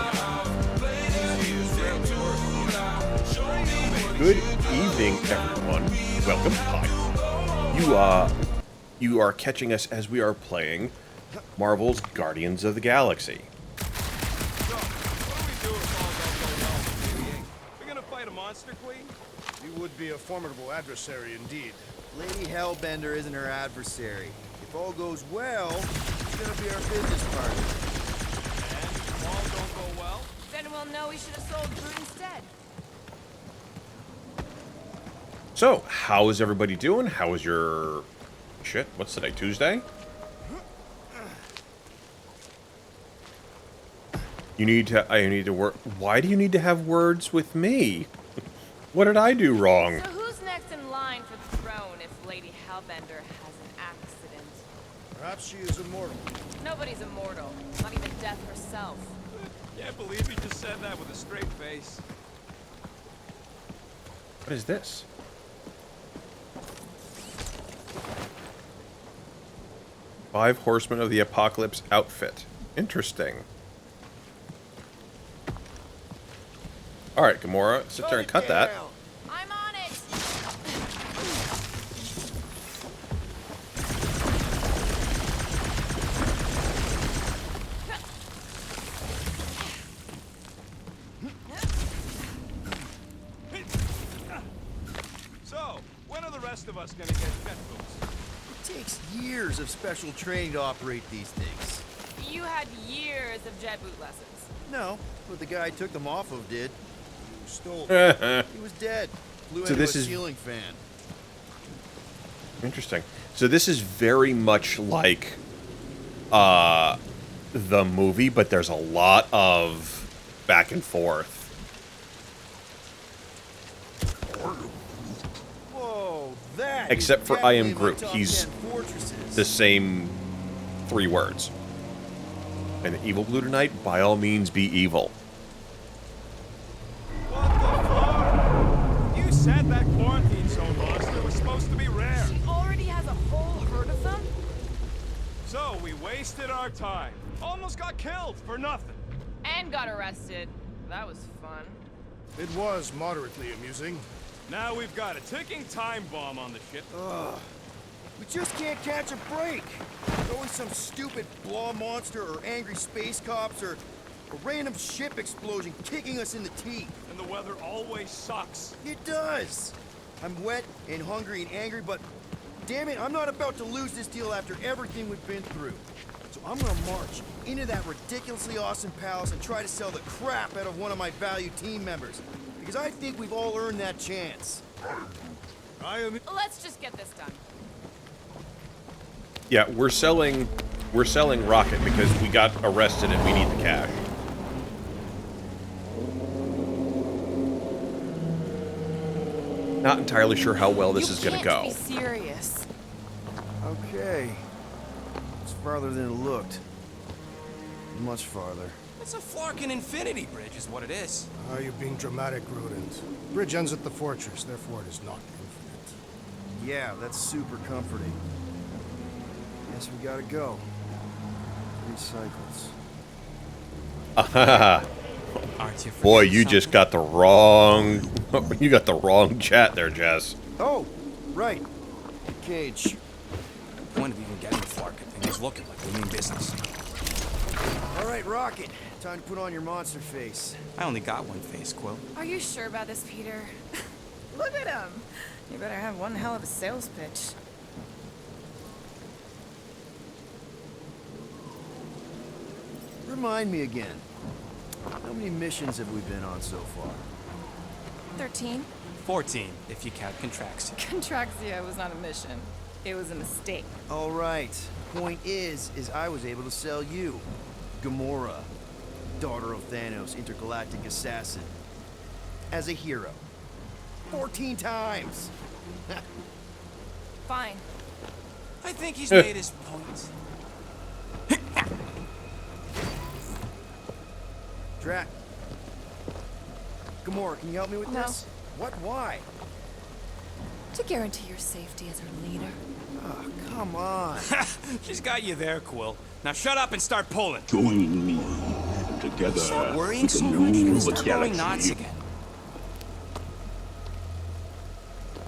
Good evening, everyone. Welcome. Hi. You are catching us as we are playing Marvel's Guardians of the Galaxy. So, what do we do if all goes well? We gonna fight a monster queen? You would be a formidable adversary indeed. Lady Hellbender isn't her adversary. If all goes well, she's gonna be our business partner. And if all don't go well? Then we'll know we should have sold Groot instead. So, how is everybody doing? How is your... Shit, what's today? Tuesday? I need to work... Why do you need to have words with me? What did I do wrong? So who's next in line for the throne if Lady Hellbender has an accident? Perhaps she is immortal. Nobody's immortal, not even death herself. Can't believe he just said that with a straight face. What is this? Five Horsemen of the Apocalypse outfit. Interesting. Alright, Gamora, sit there and cut that. I'm on it! So, when are the rest of us gonna get jet boots? It takes years of special training to operate these things. You had years of jet boot lessons. No, but the guy I took them off of did. You stole He was dead. Flew So into this a is- ceiling fan. Interesting. So this is very much like the movie, but there's a lot of back and forth. Whoa, that Except is for I am definitely in my Groot. top He's 10 fortresses. The same 3 words. And the evil blue tonight, by all means, be evil. What the fuck? You said that quarantine zone monster was supposed to be rare. She already has a whole herd of them? So, we wasted our time. Almost got killed for nothing. And got arrested. That was fun. It was moderately amusing. Now we've got a ticking time bomb on the ship. We just can't catch a break. There's always some stupid blah monster or angry space cops or a random ship explosion kicking us in the teeth. And the weather always sucks. It does. I'm wet and hungry and angry, but damn it, I'm not about to lose this deal after everything we've been through. So I'm gonna march into that ridiculously awesome palace and try to sell the crap out of one of my valued team members. Because I think we've all earned that chance. Let's just get this done. Yeah, we're selling Rocket because we got arrested and we need the cash. Not entirely sure how well this is going to go. Be serious. Okay. It's farther than it looked. Much farther. It's a Flarkin Infinity Bridge is what it is. You're being dramatic, Rodent. Bridge ends at the fortress, therefore it is not infinite. Yeah, that's super comforting. Guess we gotta go. 3 cycles. Aren't you? Boy, you just got the wrong... You got the wrong chat there, Jess. Oh, right. Cage. The point of even getting the Flarkin thing was looking like we mean business. All right, Rocket. Time to put on your monster face. I only got one face, Quill. Are you sure about this, Peter? Look at him. You better have one hell of a sales pitch. Remind me again. How many missions have we been on so far? 13. 14, if you count Contraxia. Contraxia was not a mission. It was a mistake. All right. Point is I was able to sell you, Gamora, daughter of Thanos, intergalactic assassin, as a hero. 14 times. Fine. I think he's made his point. Drac. Gamora, can you help me with No. this? What? Why? To guarantee your safety as our leader. Oh, come on. She's got you there, Quill. Now shut up and start pulling. Join me. Together, Stop worrying we so can much. rule Start the throwing knots galaxy. again.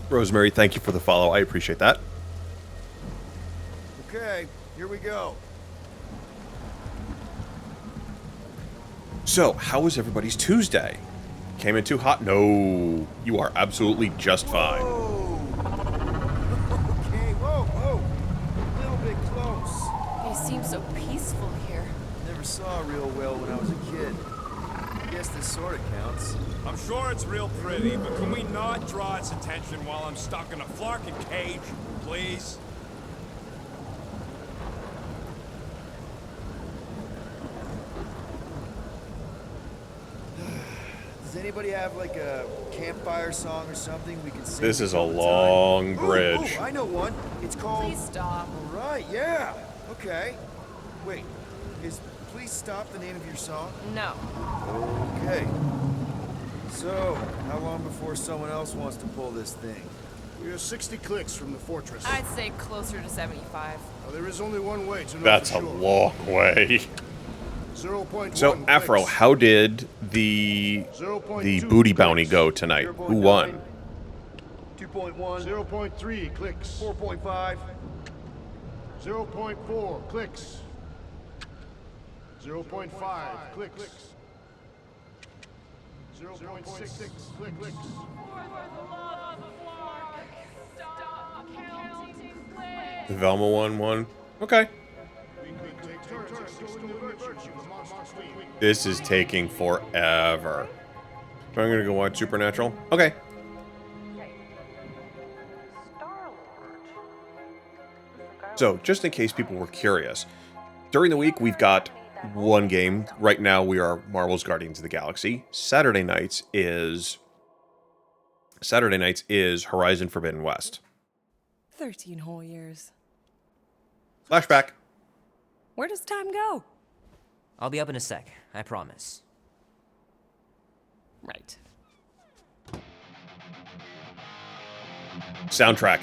Rosemary, thank you for the follow. I appreciate that. Okay, here we go. So, how was everybody's Tuesday? Came in too hot? No, you are absolutely just fine. Whoa. Okay, whoa. A little bit close. They seem so peaceful here. Never saw real well when I was a kid. I guess this sort of counts. I'm sure it's real pretty, but can we not draw its attention while I'm stuck in a Flarkin cage, please? Does anybody have like a campfire song or something we can sing? This is a all the time? long bridge. Ooh, I know one. It's called... Please stop. All right, yeah. Okay. Wait, is Please Stop the name of your song? No. Okay. So, how long before someone else wants to pull this thing? We are 60 clicks from the fortress. I'd say closer to 75. Now, there is only one way to know That's for a sure. long way. 0.1 So, Afro, clicks. how did the 0.2 booty bounty clicks. go tonight? Who won? 2.1. 0.3 clicks. 4.5. 0.4 clicks. 0.5 clicks. 0.6 clicks. The Velma won. Okay. This is taking forever. So I'm gonna go watch Supernatural. Okay. So, just in case people were curious, during the week we've got one game. Right now we are Marvel's Guardians of the Galaxy. Saturday nights is Horizon Forbidden West. 13 whole years. Flashback. Where does time go? I'll be up in a sec, I promise. Right. Soundtrack.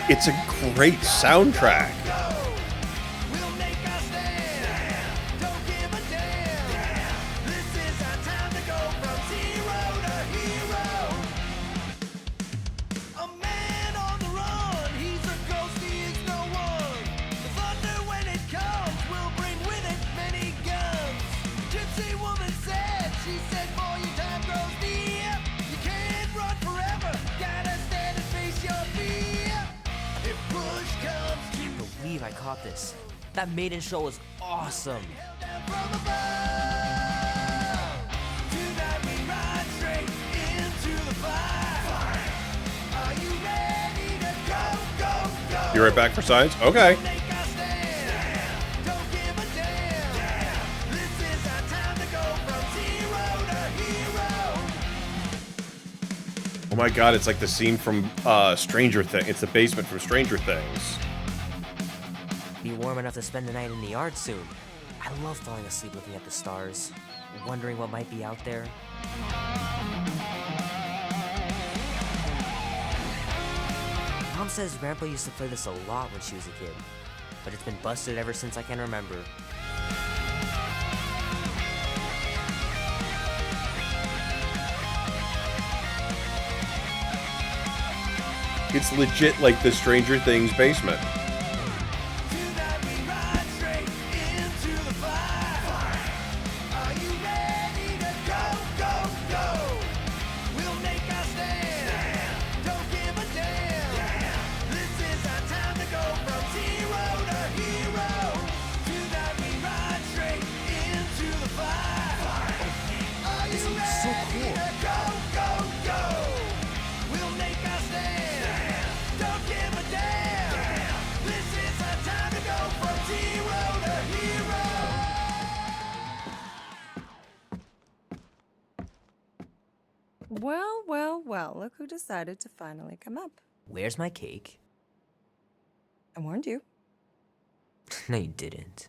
It's a great soundtrack. I caught this. That maiden show was awesome. You right back for science? Okay. Oh my god, it's like the scene from Stranger Things. It's the basement from Stranger Things. Be warm enough to spend the night in the yard soon. I love falling asleep looking at the stars, wondering what might be out there. Mom says Grandpa used to play this a lot when she was a kid, but it's been busted ever since I can remember. It's legit like the Stranger Things basement. Well, well, well, look who decided to finally come up. Where's my cake? I warned you. No, you didn't.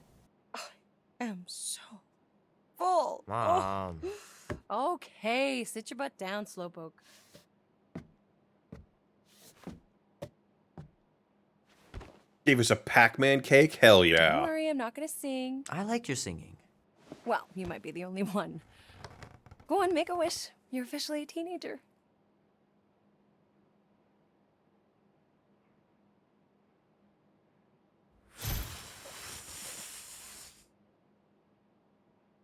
I am so full. Mom. Oh. Okay, sit your butt down, Slowpoke. Gave us a Pac-Man cake? Hell Don't yeah. worry, I'm not gonna sing. I liked your singing. Well, you might be the only one. Go on, make a wish. You're officially a teenager.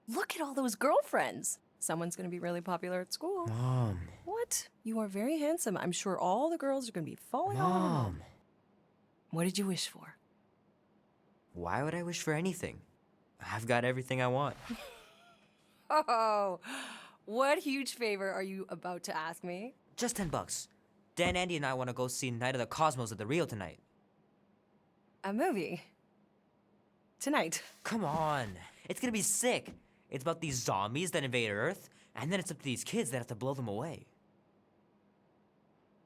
Look at all those girlfriends. Someone's gonna be really popular at school. Mom. What? You are very handsome. I'm sure all the girls are gonna be falling all over you. Mom. What did you wish for? Why would I wish for anything? I've got everything I want. Oh, what huge favor are you about to ask me? Just $10. Dan, Andy, and I want to go see Night of the Cosmos at the Rio tonight. A movie? Tonight? Come on. It's gonna be sick. It's about these zombies that invade Earth, and then it's up to these kids that have to blow them away.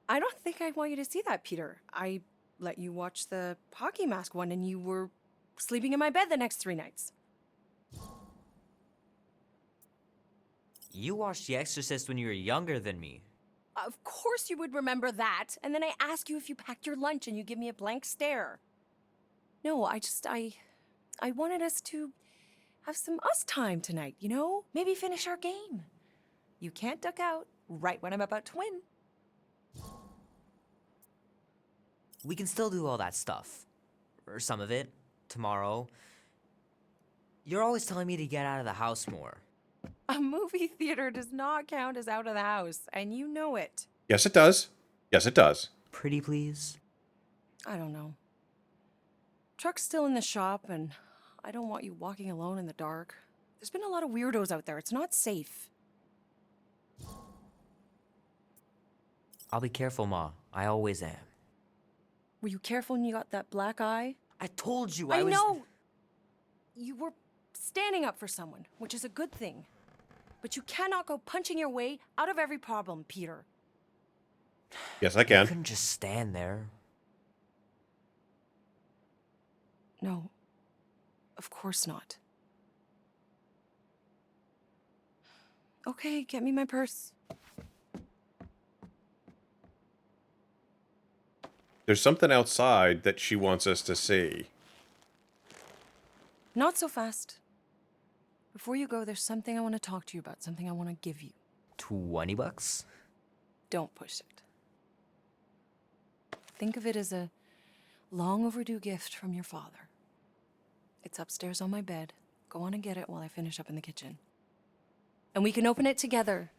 I don't think I want you to see that, Peter. I let you watch the hockey mask one and you were sleeping in my bed the next 3 nights. You watched The Exorcist when you were younger than me. Of course you would remember that. And then I ask you if you packed your lunch and you give me a blank stare. No, I wanted us to have some us time tonight, you know? Maybe finish our game. You can't duck out right when I'm about to win. We can still do all that stuff. Or some of it. Tomorrow. You're always telling me to get out of the house more. A movie theater does not count as out of the house, and you know it. Yes, it does. Yes, it does. Pretty please? I don't know. Truck's still in the shop, and I don't want you walking alone in the dark. There's been a lot of weirdos out there. It's not safe. I'll be careful, Ma. I always am. Were you careful when you got that black eye? I told you I was... know! You were standing up for someone, which is a good thing. But you cannot go punching your way out of every problem, Peter. Yes, I can. You couldn't just stand there. No. Of course not. Okay, get me my purse. There's something outside that she wants us to see. Not so fast. Before you go, there's something I want to talk to you about, something I want to give you. $20? Don't push it. Think of it as a long overdue gift from your father. It's upstairs on my bed. Go on and get it while I finish up in the kitchen. And we can open it together.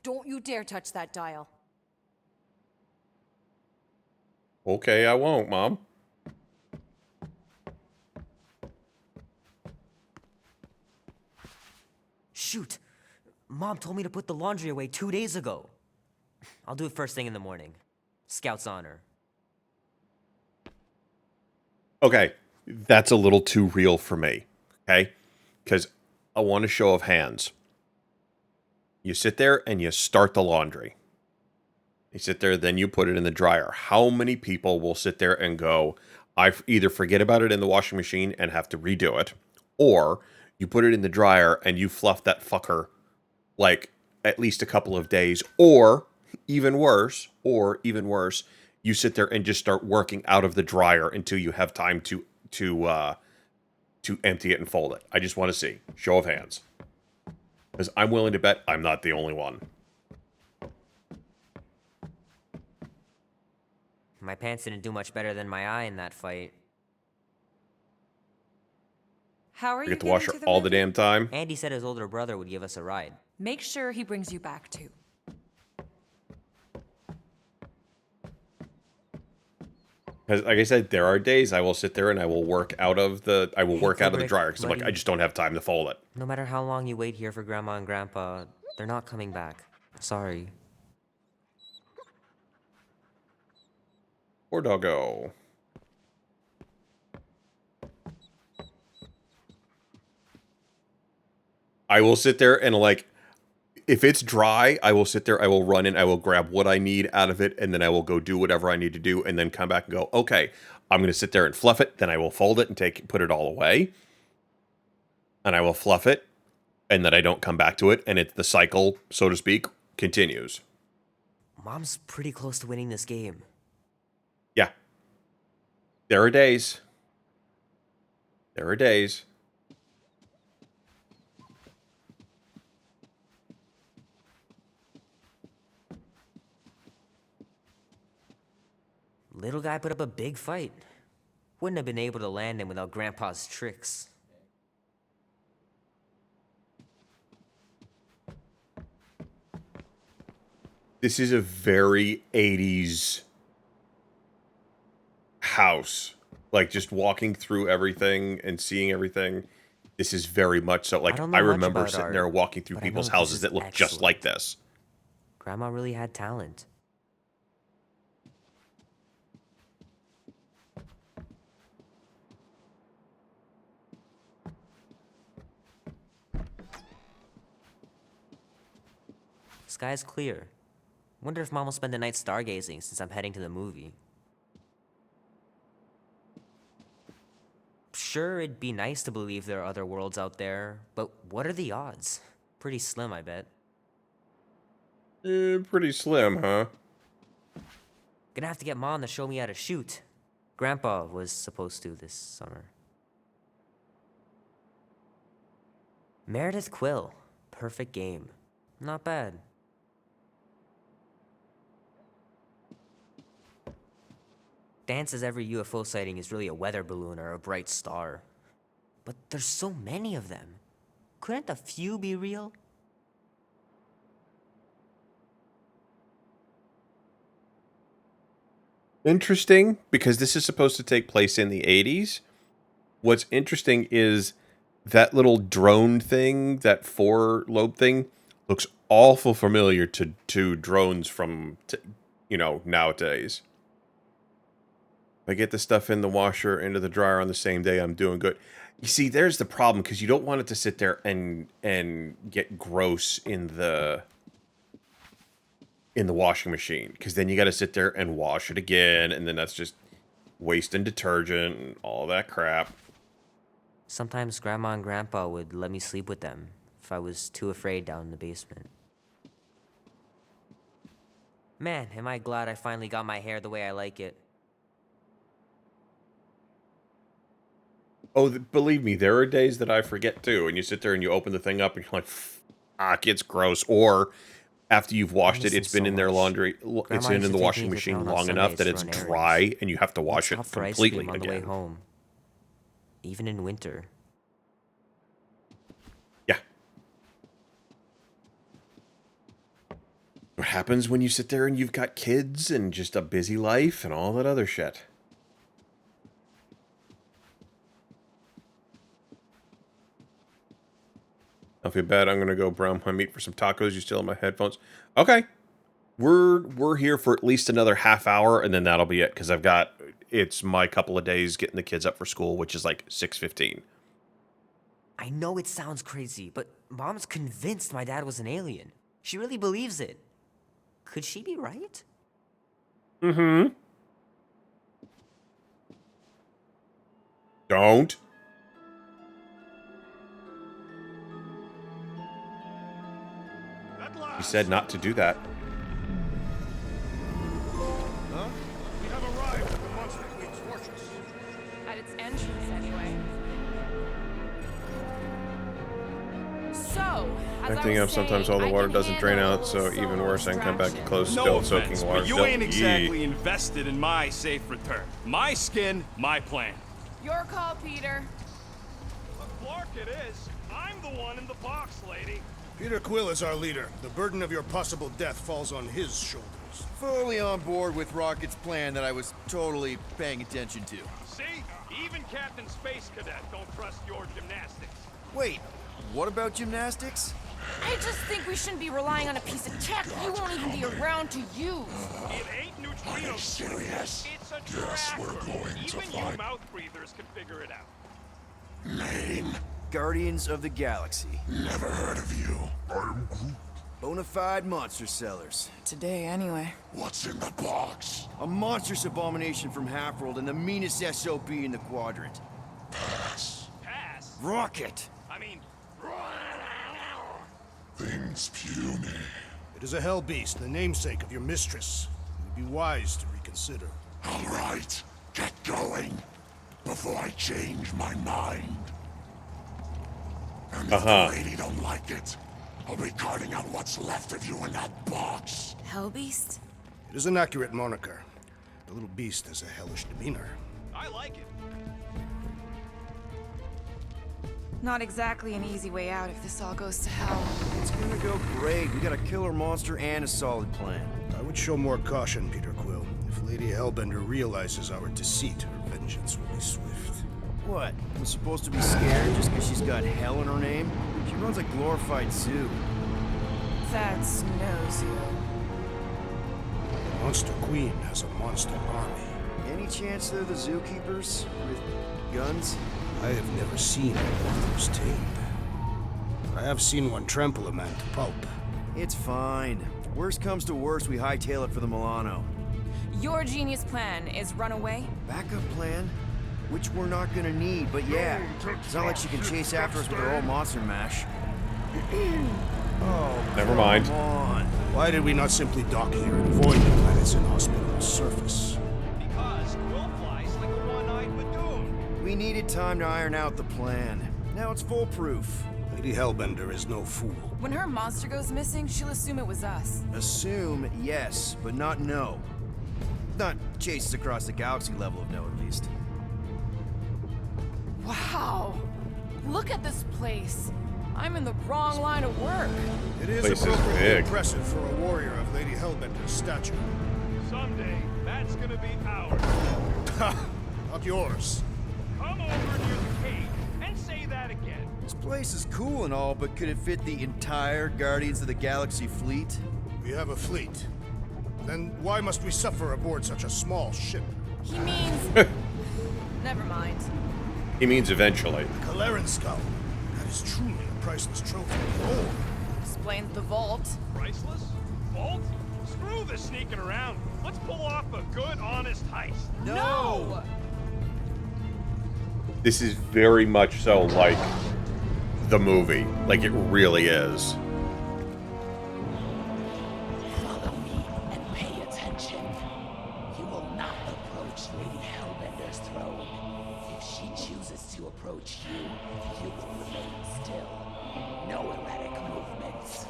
Don't you dare touch that dial. Okay, I won't, Mom. Shoot. Mom told me to put the laundry away 2 days ago. I'll do it first thing in the morning. Scout's honor. Okay, that's a little too real for me, okay? Because I want a show of hands. You sit there and you start the laundry. You sit there, then you put it in the dryer. How many people will sit there and go, I either forget about it in the washing machine and have to redo it, or you put it in the dryer and you fluff that fucker like at least a couple of days, or even worse, you sit there and just start working out of the dryer until you have time to empty it and fold it. I just want to see. Show of hands. Because I'm willing to bet I'm not the only one. My pants didn't do much better than my eye in that fight. How are I you get to wash her all the damn time. Andy said his older brother would give us a ride. Make sure he brings you back too. Because, like I said, there are days I will sit there and I will work out of the dryer because I'm like, I just don't have time to fold it. No matter how long you wait here for Grandma and Grandpa, they're not coming back. Sorry. Poor doggo. I will sit there and like, if it's dry, I will sit there, I will run in, I will grab what I need out of it, and then I will go do whatever I need to do, and then come back and go, okay, I'm going to sit there and fluff it, then I will fold it and put it all away. And I will fluff it, and then I don't come back to it, and the cycle, so to speak, continues. Mom's pretty close to winning this game. Yeah. There are days. There are days. Little guy put up a big fight. Wouldn't have been able to land him without Grandpa's tricks. This is a very 80s house. Like, just walking through everything and seeing everything. This is very much so. Like, I remember sitting there walking through people's houses that look just like this. Grandma really had talent. Sky's clear. Wonder if Mom will spend the night stargazing since I'm heading to the movie. Sure, it'd be nice to believe there are other worlds out there, but what are the odds? Pretty slim, I bet. Pretty slim, huh? Gonna have to get Mom to show me how to shoot. Grandpa was supposed to this summer. Meredith Quill. Perfect game. Not bad. Dan says every UFO sighting is really a weather balloon or a bright star. But there's so many of them. Couldn't a few be real? Interesting, because this is supposed to take place in the 80s. What's interesting is that little drone thing, that 4-lobe thing, looks awful familiar to drones from, nowadays. If I get the stuff in the washer, into the dryer on the same day, I'm doing good. You see, there's the problem, because you don't want it to sit there and get gross in the washing machine, because then you got to sit there and wash it again, and then that's just wasting detergent and all that crap. Sometimes Grandma and Grandpa would let me sleep with them if I was too afraid down in the basement. Man, am I glad I finally got my hair the way I like it. Oh, believe me, there are days that I forget too, and you sit there and you open the thing up and you're like, fuck, it's gross. Or after you've washed it, it's been in their laundry, it's in the washing machine long enough that it's dry and you have to wash it completely on the way again. home, even in winter. Yeah. What happens when you sit there and you've got kids and just a busy life and all that other shit? I feel bad. I'm gonna go brown my meat for some tacos. You still have my headphones? Okay. We're here for at least another half hour, and then that'll be it. Because it's my couple of days getting the kids up for school, which is like 6:15. I know it sounds crazy, but Mom's convinced my dad was an alien. She really believes it. Could she be right? Mm-hmm. Don't. He said not to do that. Huh? We have arrived at the Monster Queen's fortress. At its entrance, anyway. So, as I think was sometimes saying, all the I water can doesn't drain handle out, so even worse, I can come back and close No still offense, soaking water. but you ain't exactly invested in my safe return. My skin, my plan. Your call, Peter. Clark it is. I'm the one in the box, lady. Peter Quill is our leader. The burden of your possible death falls on his shoulders. Fully on board with Rocket's plan that I was totally paying attention to. See? Even Captain Space Cadet don't trust your gymnastics. Wait, what about gymnastics? I just think we shouldn't be relying on a piece of tech you won't even be around to use. It ain't neutrino. serious? It's a Yes, tracker. we're going to Even you find- mouth breathers can figure it out. Name? Guardians of the Galaxy. Never heard of you. I'm Groot. Bonafide monster sellers. Today, anyway. What's in the box? A monstrous abomination from Halfworld and the meanest SOB in the quadrant. Pass. Pass? Rocket! I mean, Things puny. It is a hell beast, the namesake of your mistress. It would be wise to reconsider. All right, get going before I change my mind. And if the lady don't like it, I'll be carting out what's left of you in that box. Hellbeast? It is an accurate moniker. The little beast has a hellish demeanor. I like it. Not exactly an easy way out if this all goes to hell. It's gonna go great. We got a killer monster and a solid plan. I would show more caution, Peter Quill. If Lady Hellbender realizes our deceit, her vengeance will be swift. What? I'm supposed to be scared just because she's got hell in her name? She runs a glorified zoo. That's no zoo. The Monster Queen has a monster army. Any chance they're the zookeepers? With guns? I have never seen one of those tamed. But I have seen one trample a man to pulp. It's fine. Worst comes to worst, we hightail it for the Milano. Your genius plan is run away? Backup plan? Which we're not gonna need, but yeah. It's not like she can chase after us with her old monster mash. Oh, Never mind. come on. Why did we not simply dock here and avoid the planet's inhospitable surface? Because Quill flies like a one-eyed Badoon. We needed time to iron out the plan. Now it's foolproof. Lady Hellbender is no fool. When her monster goes missing, she'll assume it was us. Assume yes, but not no. Not chases across the galaxy level of no, at least. Wow! Look at this place. I'm in the wrong line of work. It is Place is appropriately big. impressive for a warrior of Lady Hellbender's stature. Someday, that's gonna be ours. Ha! Not yours. Come over near the cave and say that again. This place is cool and all, but could it fit the entire Guardians of the Galaxy fleet? We have a fleet. Then why must we suffer aboard such a small ship? He means... Never mind. He means eventually. The Kaleran skull. That is truly a priceless trophy. Oh, Explains the vault. Priceless? Vault? Screw the sneaking around. Let's pull off a good, honest heist. No! This is very much so like the movie. Like, it really is. Follow me and pay attention. You will not approach Lady Hellbender's throne. If she chooses to approach you, you will remain still. No erratic movements.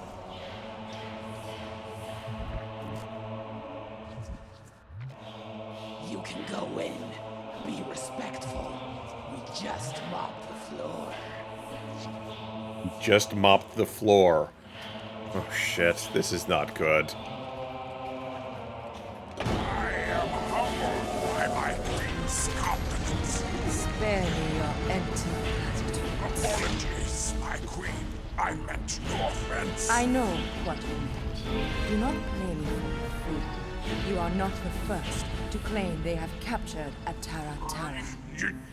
You can go in. Be respectful. We just mopped the floor. Just mopped the floor. Oh shit, this is not good. I am humbled by my queen's competence. Spare me your empty platitudes. Apologies, my queen. I meant no offense. I know what you meant. Do not blame me for your freedom. You are not the first to claim they have captured Atara Tara.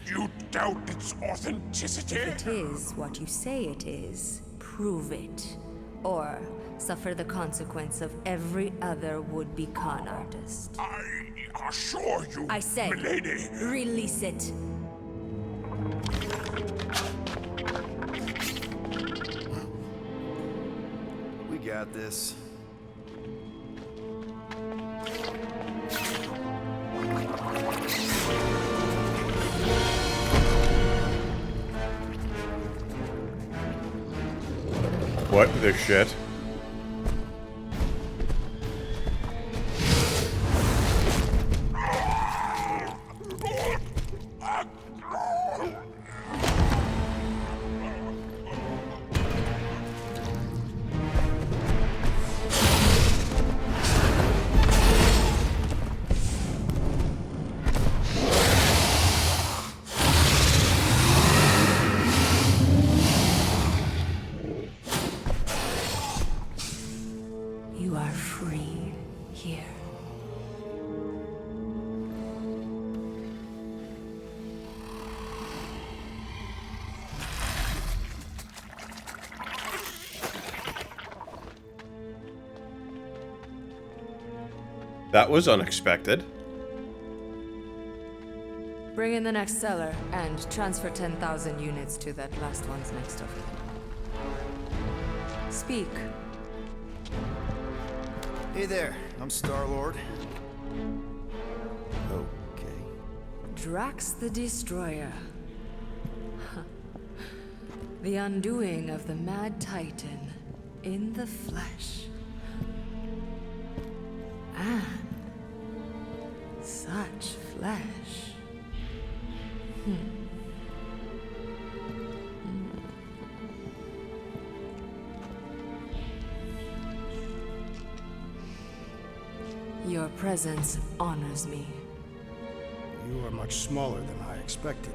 You doubt its authenticity? If it is what you say it is, prove it. Or suffer the consequence of every other would-be con artist. I assure you, I say, milady. Release it. We got this. What the shit? You are free here. That was unexpected. Bring in the next seller and transfer 10,000 units to that last one's next of kin. Speak. Hey there, I'm Star-Lord. Okay. Drax the Destroyer. The undoing of the Mad Titan in the flesh. And such flesh. Your presence honors me. You are much smaller than I expected.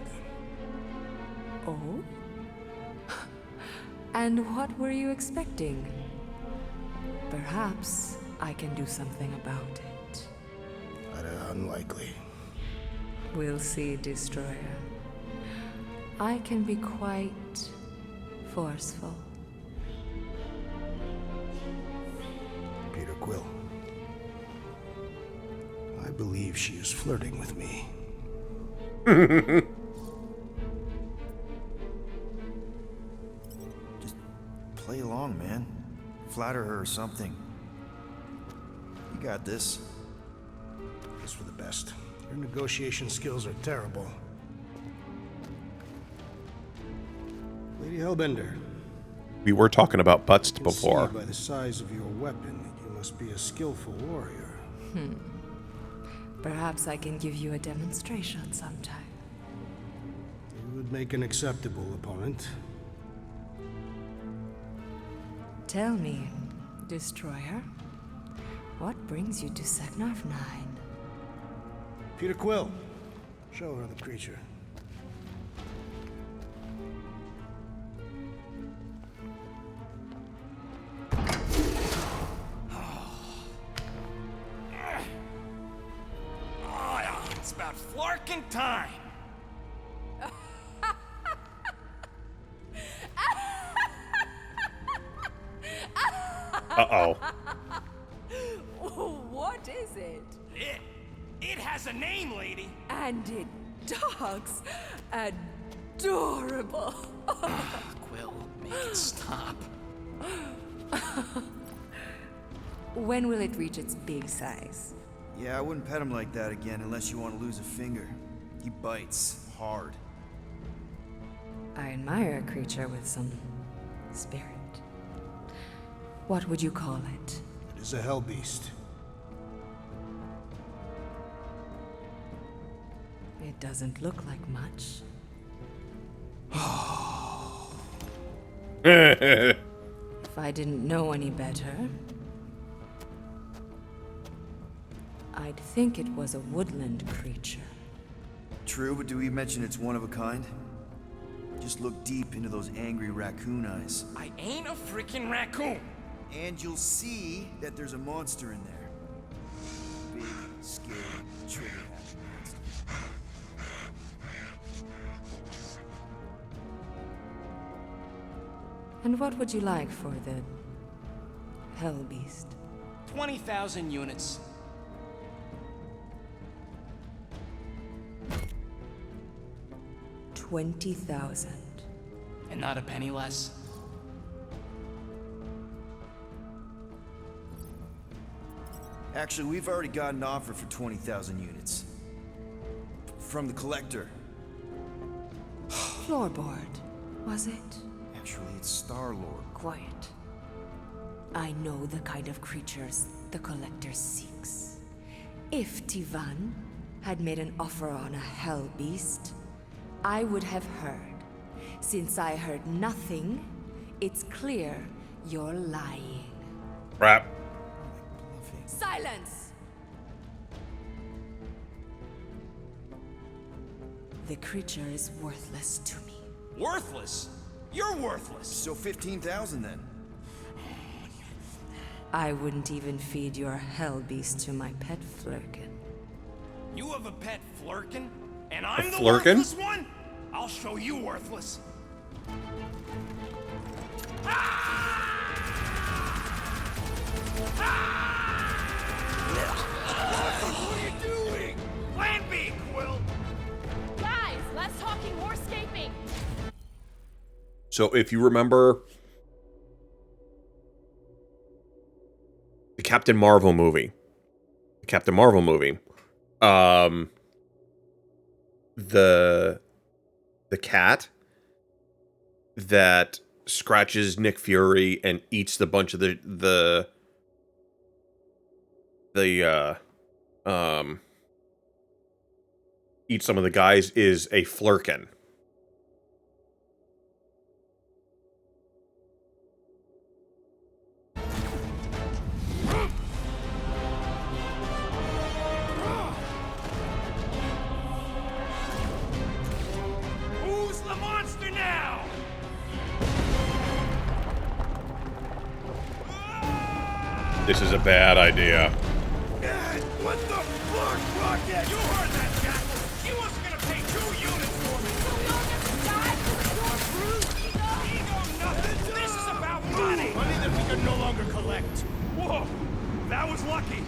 Oh? And what were you expecting? Perhaps I can do something about it. Unlikely. We'll see, Destroyer. I can be quite forceful. Peter Quill. I believe she is flirting with me. Just play along, man. Flatter her or something. You got this. It's for the best. Your negotiation skills are terrible. Lady Hellbender. We were talking about butts I can before. see by the size of your weapon that you must be a skillful warrior. Perhaps I can give you a demonstration sometime. You would make an acceptable opponent. Tell me, Destroyer, what brings you to Seknarf 9? Peter Quill. Show her the creature. It's about flarkin' time. Uh-oh. What is it? It has a name, lady. And it talks adorable. Quill, Make it stop. When will it reach its big size? Yeah, I wouldn't pet him like that again unless you want to lose a finger. He bites hard. I admire a creature with some spirit. What would you call it? It is a hell beast. It doesn't look like much. If I didn't know any better, I'd think it was a woodland creature. True, but do we mention it's one of a kind? Just look deep into those angry raccoon eyes. I ain't a freaking raccoon! And you'll see that there's a monster in there. Big, scary, trigger-happy monster. And what would you like for the Hell Beast? 20,000 units. $20,000. And not a penny less. Actually, we've already got an offer for 20,000 units. From the Collector. Floorboard, was it? Actually, it's Star-Lord. Quiet. I know the kind of creatures the Collector seeks. If Tivan had made an offer on a Hell Beast, I would have heard. Since I heard nothing, it's clear you're lying. Crap. Silence! The creature is worthless to me. Worthless? You're worthless! So 15,000 then? I wouldn't even feed your hell beast to my pet Flurkin. You have a pet Flurkin? And I'm the Flurkin? worthless one? I'll show you worthless. What are you doing? Plan B, Quill! Guys, less talking, more escaping. So if you remember the Captain Marvel movie, the cat that scratches Nick Fury and eats the bunch of the eats some of the guys is a Flurkin. Who's the monster now? This is a bad idea. What the fuck, Rocket? You heard that, Jack. She wasn't gonna pay 2 units for me. Ego nothing. This is about money. Money that we can no longer collect. Whoa, that was lucky.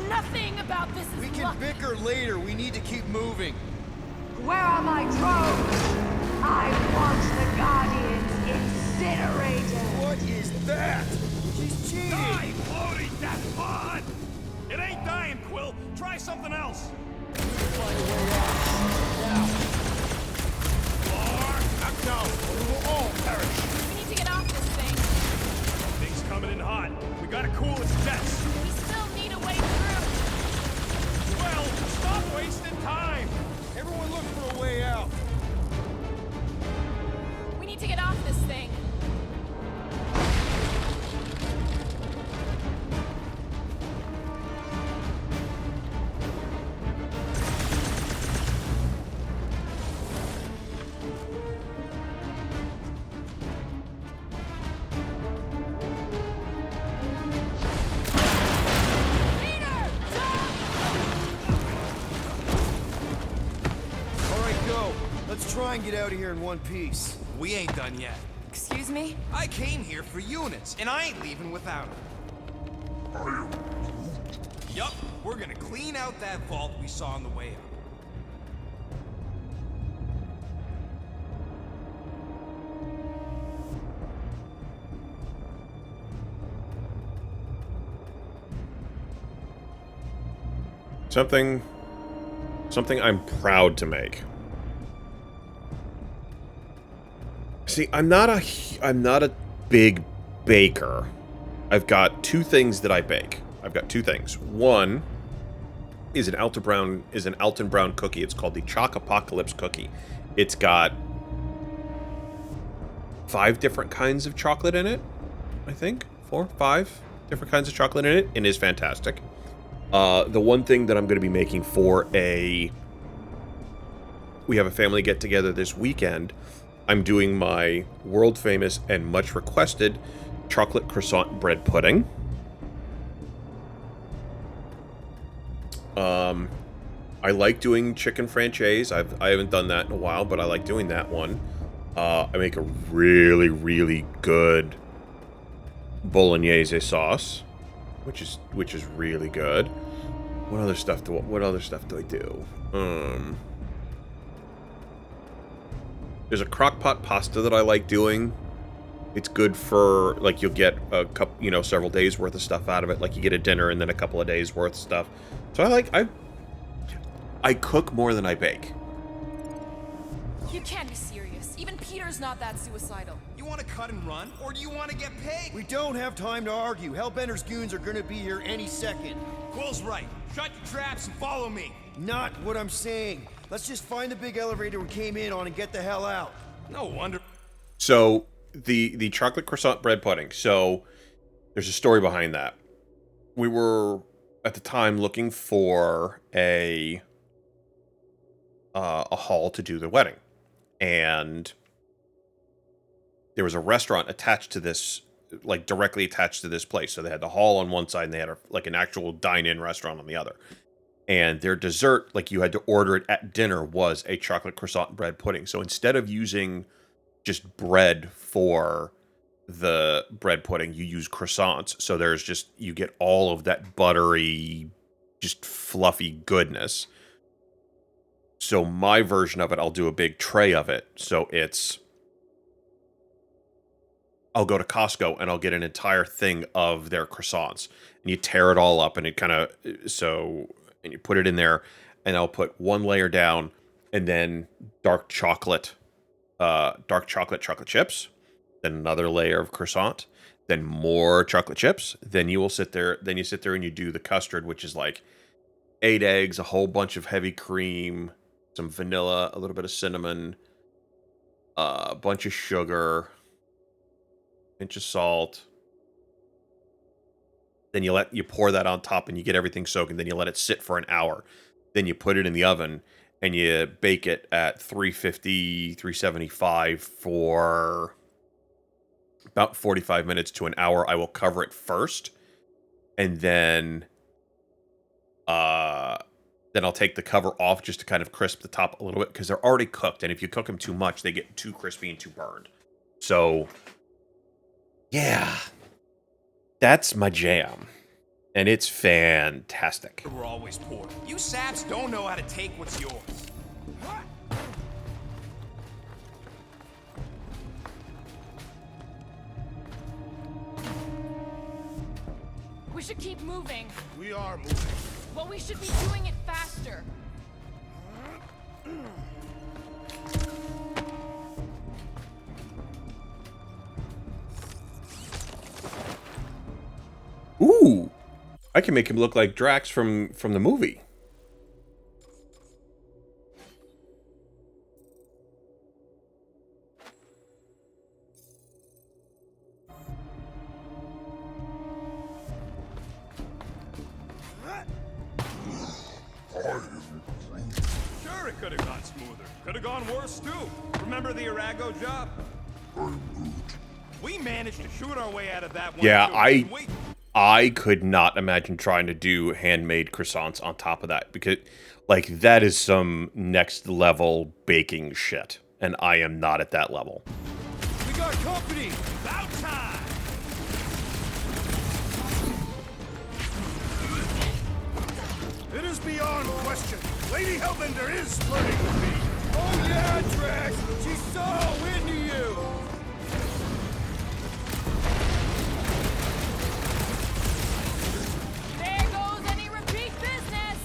Nothing about this is We can luck. bicker later. We need to keep moving. Where are my drones? I want the Guardians incinerated. What is that? She's cheating. Die, floaty death pod. It ain't dying, Quill. Try something else. Or knock down, or we will all perish. We need to get off this thing. Thing's coming in hot. We gotta cool its jets. We still need a way through. Well, stop wasting time. Everyone look for a way out. We need to get off this thing. All right, go. Let's try and get out of here in one piece. We ain't done yet. Excuse me? I came here for units, and I ain't leaving without them. Yup, we're gonna clean out that vault we saw on the way up. Something I'm proud to make. See, I'm not a big baker. I've got two things that I bake. I've got two things. One is an Alton Brown cookie. It's called the Choc-Apocalypse cookie. It's got 5 different kinds of chocolate in it. I think 4, 5 different kinds of chocolate in it, and is fantastic. The one thing that I'm going to be making for we have a family get together this weekend. I'm doing my world famous and much requested chocolate croissant bread pudding. I like doing chicken franchise. I haven't done that in a while, but I like doing that one. I make a really, really good bolognese sauce, which is really good. What other stuff do I do? There's a crock pot pasta that I like doing. It's good for, like, you'll get a couple, several days worth of stuff out of it. Like, you get a dinner and then a couple of days worth of stuff. So I cook more than I bake. You can't be serious. Even Peter's not that suicidal. You want to cut and run, or do you want to get paid? We don't have time to argue. Hellbender's goons are gonna be here any second. Quill's right. Shut your traps and follow me. Not what I'm saying. Let's just find the big elevator we came in on and get the hell out. No wonder. So, the chocolate croissant bread pudding. So, there's a story behind that. We were, at the time, looking for a hall to do the wedding. And there was a restaurant attached to this, like, directly attached to this place. So they had the hall on one side and they had like an actual dine-in restaurant on the other. And their dessert, like, you had to order it at dinner, was a chocolate croissant bread pudding. So instead of using just bread for the bread pudding, you use croissants. So there's just, you get all of that buttery, just fluffy goodness. So my version of it, I'll do a big tray of it. So I'll go to Costco and I'll get an entire thing of their croissants. And you tear it all up and it kind of, and you put it in there, and I'll put one layer down and then dark chocolate chips, then another layer of croissant, then more chocolate chips. Then you sit there and you do the custard, which is like 8 eggs, a whole bunch of heavy cream, some vanilla, a little bit of cinnamon, a bunch of sugar, pinch of salt. Then you pour that on top and you get everything soaking. Then you let it sit for an hour. Then you put it in the oven and you bake it at 350, 375 for about 45 minutes to an hour. I will cover it first, and then I'll take the cover off just to kind of crisp the top a little bit, because they're already cooked. And if you cook them too much, they get too crispy and too burned. So, yeah. That's my jam. And it's fantastic. We're always poor. You saps don't know how to take what's yours. We should keep moving. We are moving. Well, we should be doing it faster. Ooh, I can make him look like Drax from the movie. Sure, it could have gone smoother. Could have gone worse, too. Remember the Arago job? We managed to shoot our way out of that one. Yeah, too, I could not imagine trying to do handmade croissants on top of that, because, like, that is some next level baking shit, and I am not at that level. We got company! About time! It is beyond question. Lady Hellbender is flirting with me. Oh yeah, Drax! She's so into you! There goes any repeat business!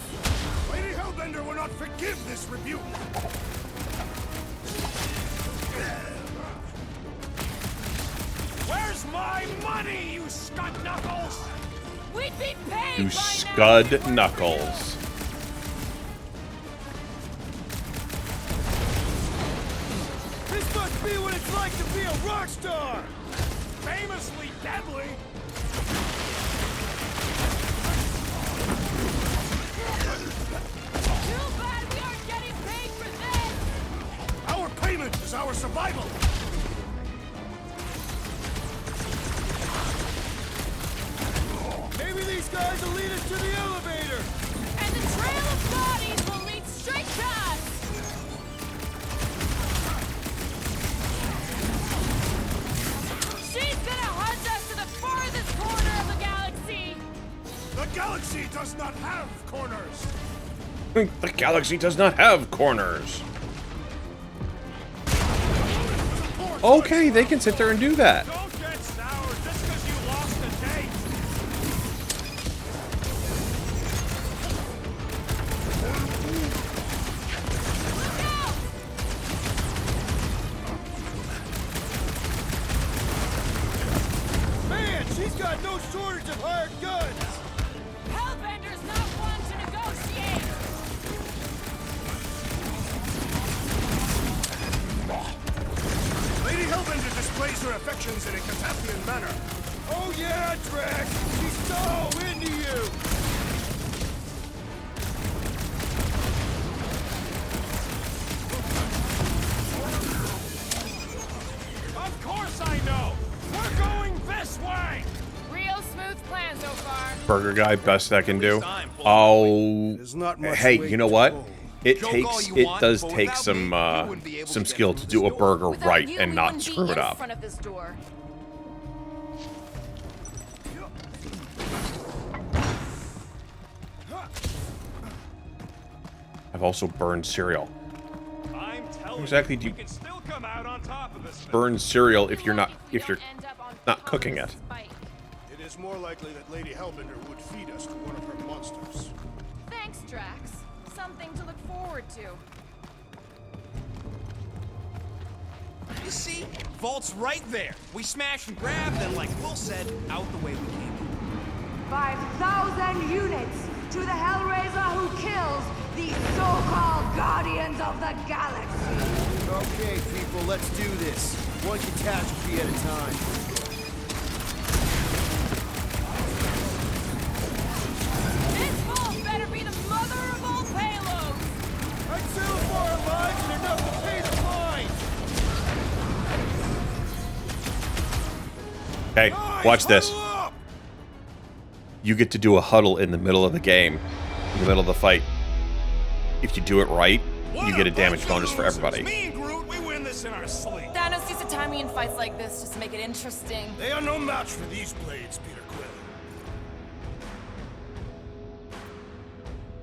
My money, you scud knuckles! We'd be paid You by scud knuckles. This must be what it's like to be a rock star! Famously deadly! Too bad we aren't getting paid for this! Our payment is our survival! Maybe these guys will lead us to the elevator! And the trail of bodies will lead straight to us! She's gonna hunt us to the farthest corner of the galaxy! The galaxy does not have corners! The galaxy does not have corners. Okay, they can sit there and do that. Don't get sour just because you lost a date! Look out! Man, she's got no shortage of hired guns! Hellbender's not one to negotiate! Lady Hellbender displays her affections in a Cataphian manner. Oh yeah, Drax! She's so into you! Of course I know! We're going this way! Real smooth plan so far. Burger guy, best I can do. Oh, not much hey, weight you know to what? pull. It Joke all takes, you it want, does but take without some, me, you wouldn't be able to some get skill through to this do a door. burger Without right you, and we not wouldn't be screw it in up. front of this door. I've also burned cereal. I'm telling Exactly, you, do you you can still come out on top of this. burn cereal if you're not, if you're End up on not top cooking of it? this spike. It is more likely that Lady Hellbender would feed us to one of her monsters. Thanks, Drax. Something to look forward to. You see? Vault's right there. We smash and grab, then like Will said, out the way we came. 5,000 units to the Hellraiser who kills these so-called Guardians of the Galaxy. Okay, people, let's do this. One catastrophe at a time. This vault better be the mother of all payloads! I'd sell for our lives and enough to pay the fine! Hey, watch this. Huddle up! You get to do a huddle in the middle of the game, in the middle of the fight. If you do it right, you get a damage bonus for everybody. Me and Groot, we win this in our sleep. Thanos used to time me in fights like this just to make it interesting. They are no match for these blades, Peter Quill.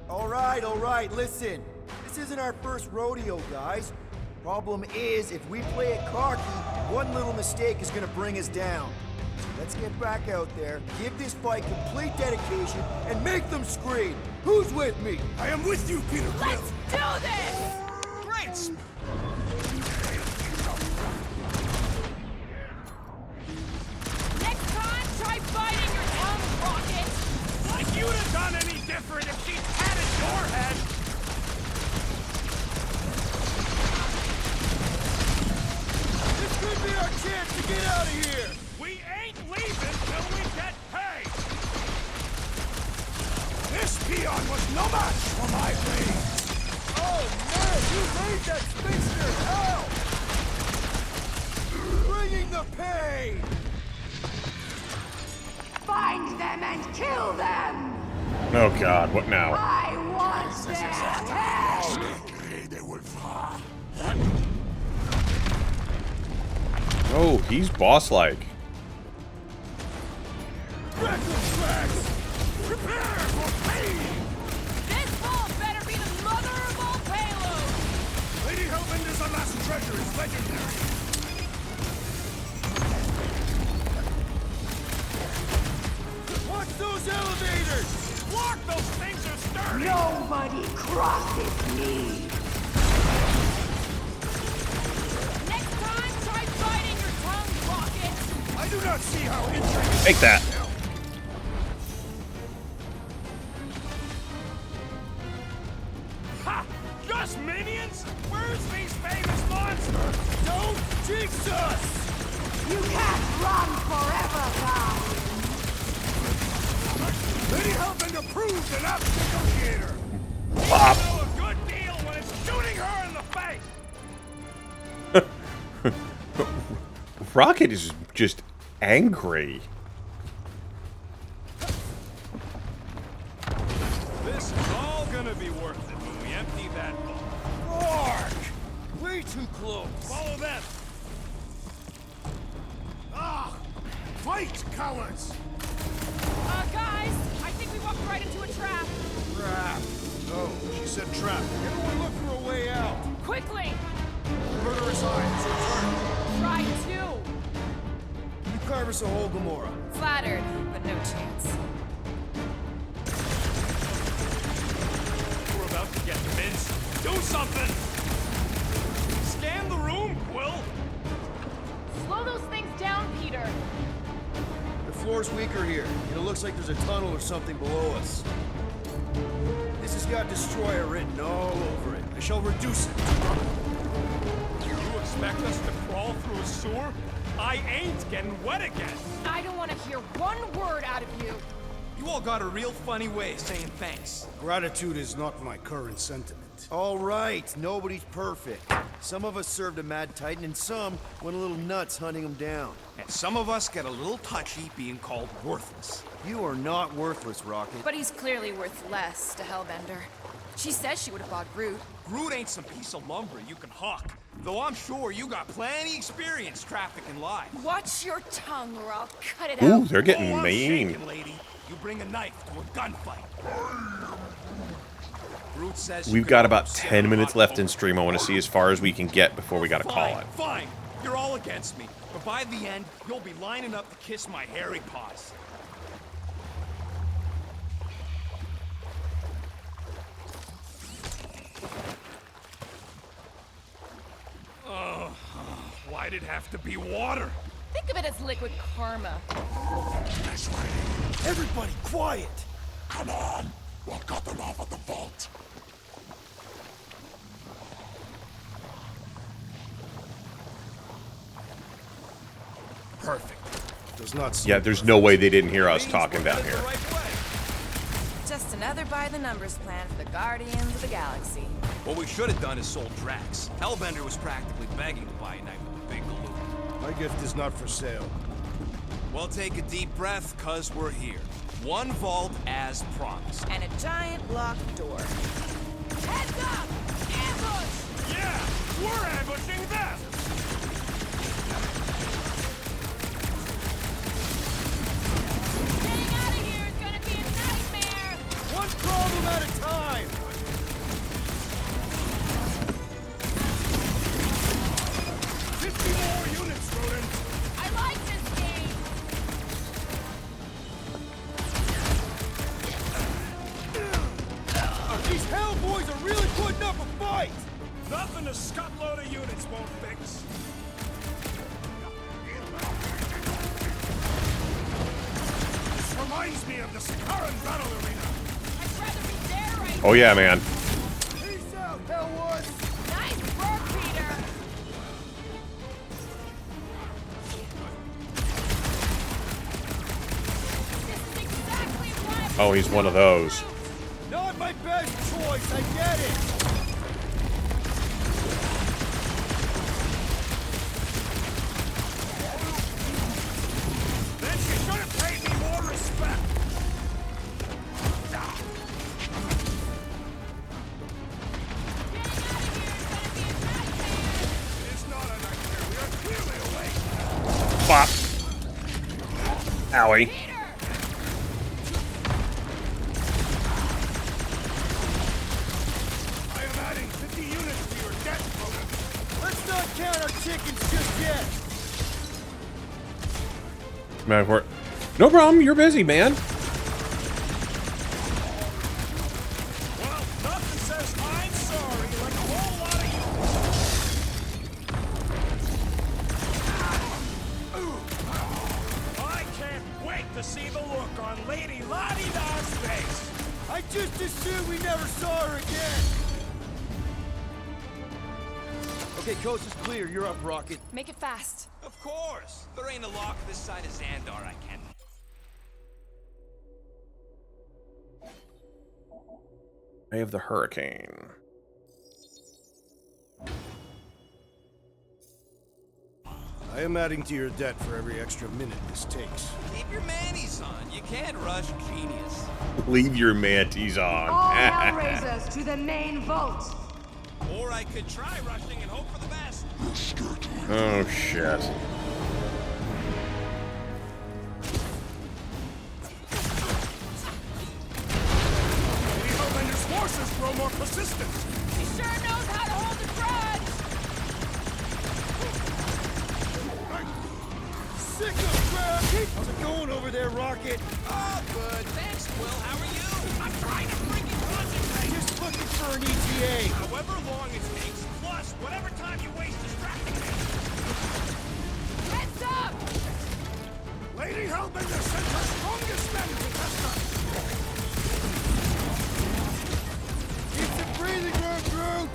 All right, listen. This isn't our first rodeo, guys. Problem is, if we play it cocky, one little mistake is gonna bring us down. So let's get back out there, give this fight complete dedication, and make them scream. Who's with me? I am with you, Peter Quill. Let's do this! Great! Next time, try fighting your tongue, Rocket! Like you'd have done any different if she'd patted your head. This could be our chance to get out of here. We ain't leaving till we get paid. This peon was no match for my blades. Oh man, you made that spinster hell! Bringing the pain. Find them and kill them! Oh god, what now? I want their head! Oh, he's boss-like. Reckless Drax! Prepare for pain! This vault better be the mother of all payloads! Lady Hellbender's unmasked treasure is legendary. Watch those elevators! Look, those things are sturdy. Nobody crosses me! Next time, try fighting your tongue, Rocket! I I do not see how injuring. Take that. Ha! Just minions? Where's these famous monsters? Don't jinx us! You can't run forever, guys! Lady Hellbender proved an apt negotiator! Pop. know a good deal when it's shooting her in the face! Rocket is just angry. This is all gonna be worth it when we empty that vault. Mark! Way too close. Follow them! Ah! Fight, cowards! Guys, I think we walked right into a trap. Trap. Oh, she said trap. Everyone look for a way out. Quickly! Murderous eyes, return. Try to. You carve us a hole, Gamora. Flattered, but no chance. We're about to get convinced. Do something! Scan the room, Quill! Slow those things down, Peter. The floor's weaker here, and it looks like there's a tunnel or something below us. This has got Destroyer written all over it. I shall reduce it. You expect us to crawl through a sewer? I ain't getting wet again! I don't want to hear one word out of you. You all got a real funny way of saying thanks. Gratitude is not my current sentiment. All right, nobody's perfect. Some of us served a Mad Titan, and some went a little nuts hunting him down. And some of us get a little touchy being called worthless. You are not worthless, Rocket. But he's clearly worth less to Hellbender. She says she would have bought Groot. Groot ain't some piece of lumber you can hawk. Though I'm sure you got plenty experience trafficking lives. Watch your tongue or I'll cut it Ooh, out. they're getting I'm mean. shaking, lady. You bring a knife to a gunfight. Groot says We've got about 10 minutes left in stream. I want to see as far as we can get before we got to call it. Fine, you're all against me. But by the end, you'll be lining up to kiss my hairy paws. Why'd it have to be water? Think of it as liquid karma. Everybody, quiet! Come on! We'll cut them off at the vault. Perfect. Does not seem Yeah, there's no way they didn't hear us talking down here. Just another by the numbers plan for the Guardians of the Galaxy. What we should have done is sold Drax. Hellbender was practically begging to buy a night with the big galoo. My gift is not for sale. Well, take a deep breath, cause we're here. One vault as promised. And a giant locked door. Heads up! Ambush! Yeah, we're ambushing them! Getting out of here is gonna be a nightmare! One problem at a time! 50 more units, Ronan! I like this game! These Hellboys are really putting up a fight! Nothing a scuttload of units won't fix. This reminds me of the Sakaran battle arena. I'd rather be there right Oh yeah, man. Peace out, Hellboys! Nice work, Peter! This is exactly why Oh, he's one of those. Not my best choice, I get it! Then she should have paid me more respect. It's not a nightmare. We are clearly awake. Pop. Owie. I am adding 50 units to your debt, Ronan. Let's not count our chickens just yet! Man, no problem. You're busy, man. Well, nothing says I'm sorry like a whole lot of you. to see the look on Lady La-Di-Da's face. I just assumed we never saw her again. Okay, coast is clear. You're up, Rocket. Make it fast. Of course. There ain't a lock this side of Xandar I can't. Ray of the Hurricane. I am adding to your debt for every extra minute this takes. Keep your manis on. You can't rush genius. Leave your manties on. All Hellraisers to the main vault. Or I could try rushing and hope for the best. Oh, shit. Lady Hellbender's forces grow more persistent. She sure knows how to hold a grudge. Sick of crap! How's it going over there, Rocket? Oh, good. Thanks, Quill. How are you? I'm trying to freaking concentrate. Just looking for an ETA. However long it takes, plus whatever time you waste distracting me. Heads up! Lady Hellbender sent her strongest men to test us. Keep the breathing room, Groot!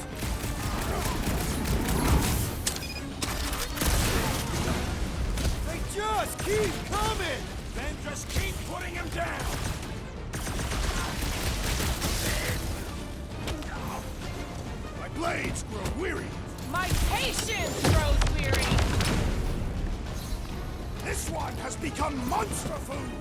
They just keep coming! Then just keep putting him down. My blades grow weary. My patience grows weary. This one has become monster food.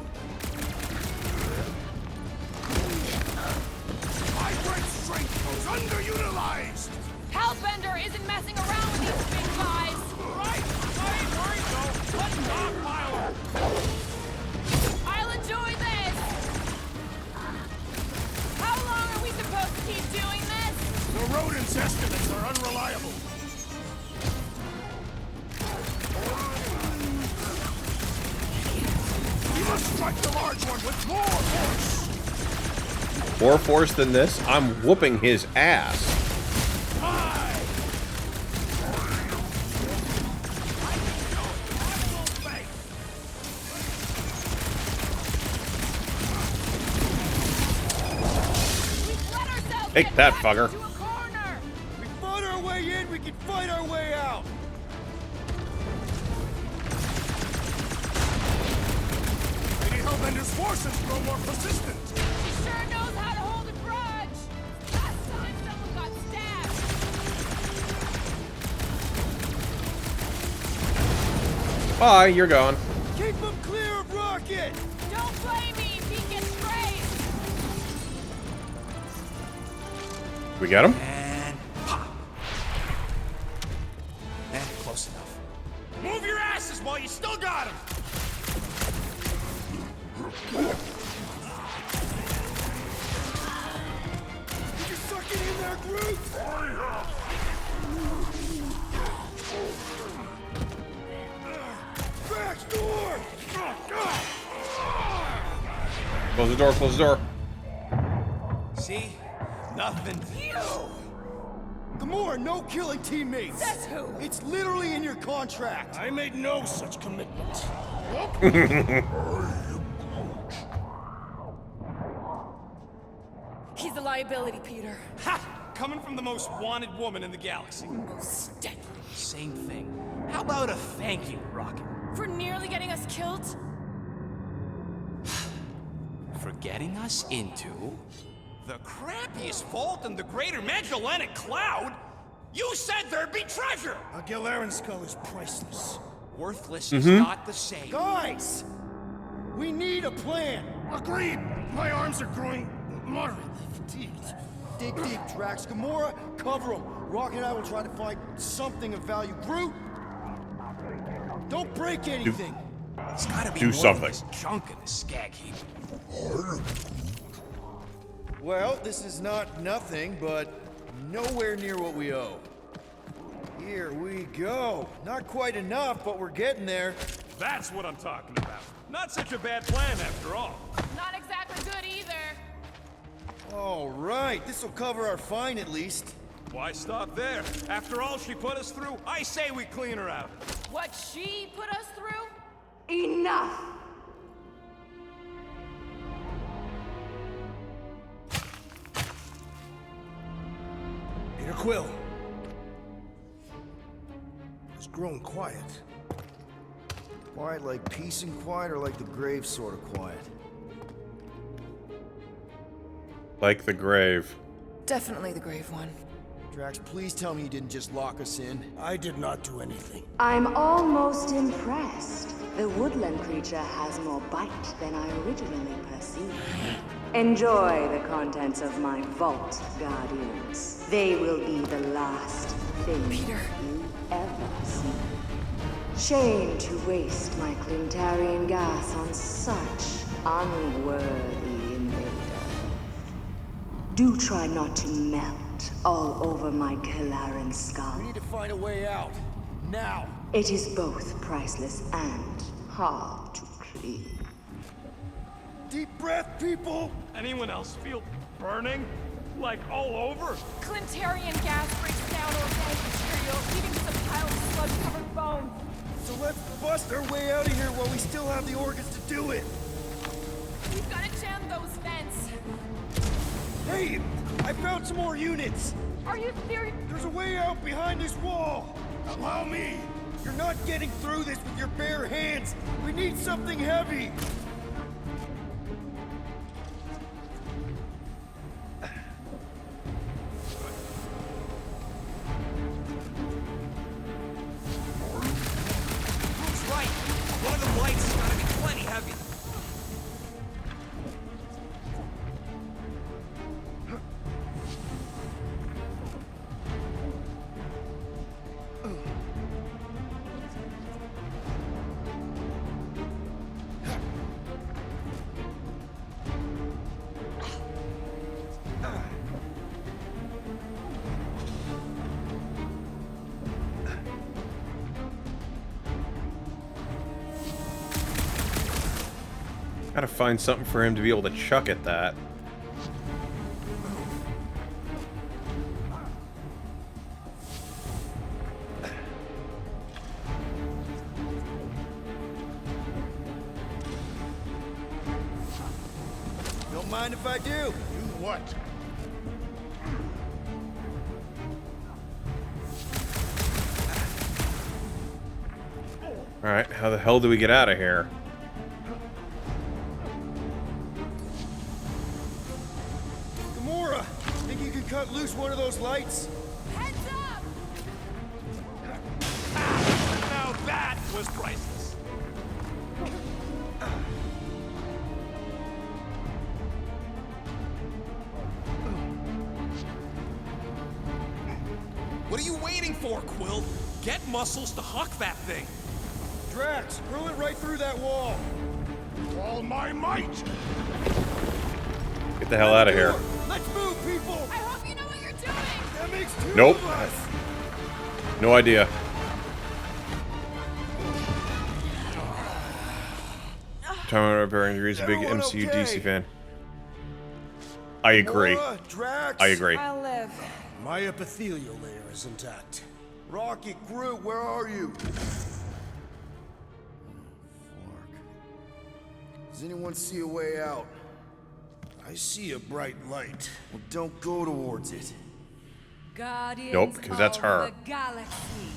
My great strength goes underutilized. Hellbender isn't messing around with these big guys. Right. I ain't worried though. Let's stockpile her. I'll enjoy this. How long are we supposed to keep doing this? The rodents' estimates are unreliable. We must strike the large one with more force. More force than this? I'm whooping his ass. Take that, fucker. We fought our way in, we can fight our way out! Lady Hellbender's forces grow more persistent. She sure knows how to hold a grudge. Last time someone got stabbed. Bye, you're gone. Keep them clear of Rocket! Don't blame me if he gets sprayed. We got him? And pop. And close enough. Move your asses while you still got him. You sucking in there, Groot? Back door! Close the door, close the door. See? Nothing. Gamora, no killing teammates! Says who? It's literally in your contract! I made no such commitment. He's a liability, Peter. Ha! Coming from the most wanted woman in the galaxy. Most deadly. Same thing. How about a thank you, Rocket? For nearly getting us killed? For getting us into The crappiest vault in the greater Magellanic Cloud? You said there'd be treasure! A Galaran skull is priceless. worthless is not the same. Guys! We need a plan! Agreed! My arms are growing moderately fatigued. Dig deep, Drax. Gamora, cover him. Rocket and I will try to find something of value. Groot, don't break anything. It's gotta be Do more something. than this junk in the skag heap. Well, this is not nothing, but nowhere near what we owe. Here we go. Not quite enough, but we're getting there. That's what I'm talking about. Not such a bad plan after all. Not exactly good either. All right, this will cover our fine at least. Why stop there? After all she put us through, I say we clean her out. What she put us through? Enough! Quill. It's grown quiet. Quiet like peace and quiet, or like the grave sort of quiet? Like the grave. Definitely the grave one. Drax, please tell me you didn't just lock us in. I did not do anything. I'm almost impressed. The woodland creature has more bite than I originally perceived. Enjoy the contents of my vault, Guardians. They will be the last thing you ever see. Shame to waste my Clintarian gas on such unworthy invaders. Do try not to melt all over my Kalaran skull. We need to find a way out. Now! It is both priceless and hard to clean. Deep breath, people! Anyone else feel burning? Like all over? Clintarian gas breaks down organic material, leaving us a pile of sludge-covered bones. So let's bust our way out of here while we still have the organs to do it! We've got to jam those vents. Hey! I found some more units! Are you serious? There's a way out behind this wall! Allow me! You're not getting through this with your bare hands! We need something heavy! Who's right? One of the lights has gotta be plenty heavy. Gotta find something for him to be able to chuck at that. Don't mind if I do. Do what? Alright, how the hell do we get out of here? Gamora! Think you can cut loose one of those lights? Heads up! Now that was priceless. What are you waiting for, Quill? Get muscles to huck that thing. Drax, hurl it right through that wall! All my might! Get the hell out of here. Let's move, people! I hope you know what you're doing! That makes two Nope. of us! No idea. Time out repairing injuries, a big Everyone MCU okay? DC fan. I agree. Gamora, Drax! I agree. I'll live. My epithelial layer is intact. Rocket, Groot, where are you? Does anyone see a way out? I see a bright light. Well, don't go towards it. Guardians Nope, because that's of her. the galaxy.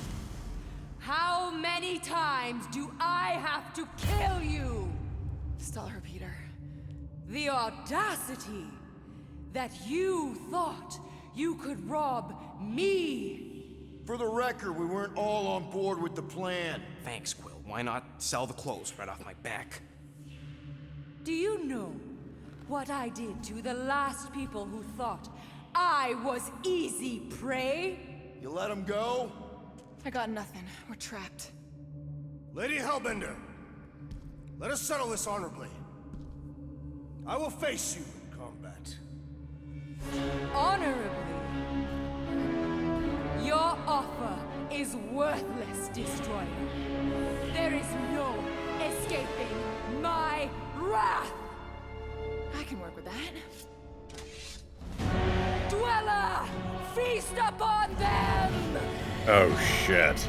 How many times do I have to kill you? Stall her, Peter. The audacity that you thought you could rob me. For the record, we weren't all on board with the plan. Thanks, Quill. Why not sell the clothes right off my back? Do you know what I did to the last people who thought I was easy prey? You let him go? I got nothing. We're trapped. Lady Hellbender, let us settle this honorably. I will face you in combat. Honorably. Your offer is worthless, Destroyer. There is no escaping my wrath! I can work with that. Dweller! Feast upon them! Oh shit.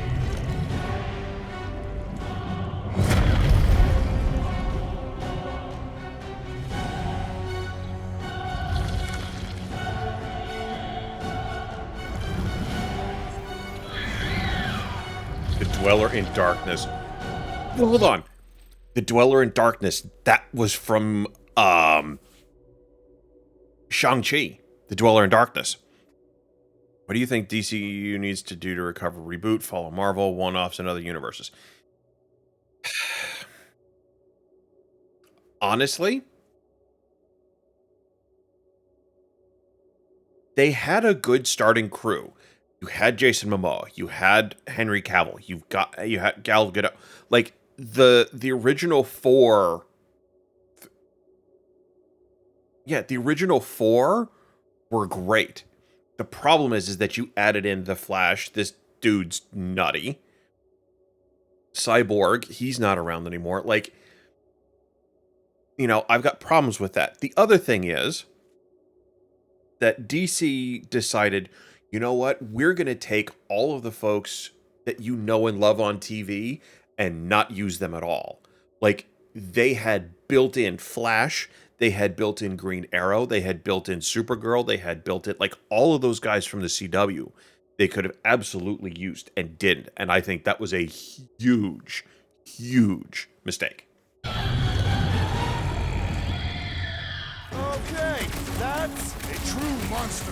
Dweller in Darkness. Well, hold on. The Dweller in Darkness, that was from Shang-Chi, The Dweller in Darkness. What do you think DCU needs to do to recover, reboot, follow Marvel, one-offs, and other universes? Honestly, they had a good starting crew. You had Jason Momoa, you had Henry Cavill, you had Gal Gadot. Like the original four. Yeah, the original four were great. The problem is that you added in the Flash. This dude's nutty. Cyborg, he's not around anymore. Like, you know, I've got problems with that. The other thing is that DC decided, you know what? We're going to take all of the folks that you know and love on TV and not use them at all. Like, they had built-in Flash, they had built-in Green Arrow, they had built-in Supergirl, they had built-in, like, all of those guys from the CW, they could have absolutely used and didn't. And I think that was a huge, huge mistake. Okay, that's a true monster.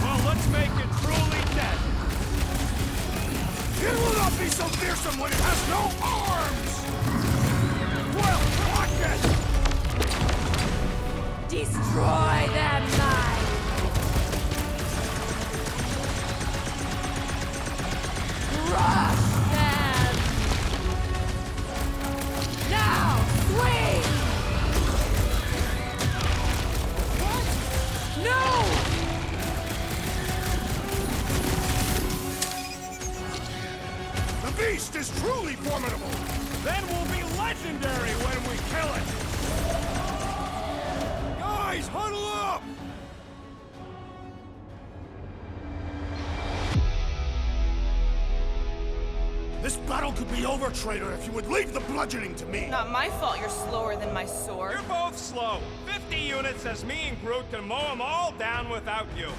Well, let's make it truly dead. It will not be so fearsome when it has no arms! Well, watch it! Destroy them, Mike! Crush them! Now, swing! What? No! The beast is truly formidable! Then we'll be legendary when we kill it! Guys, huddle up! This battle could be over, traitor, if you would leave the bludgeoning to me! Not my fault you're slower than my sword. You're both slow. 50 units as me and Groot can mow them all down without you.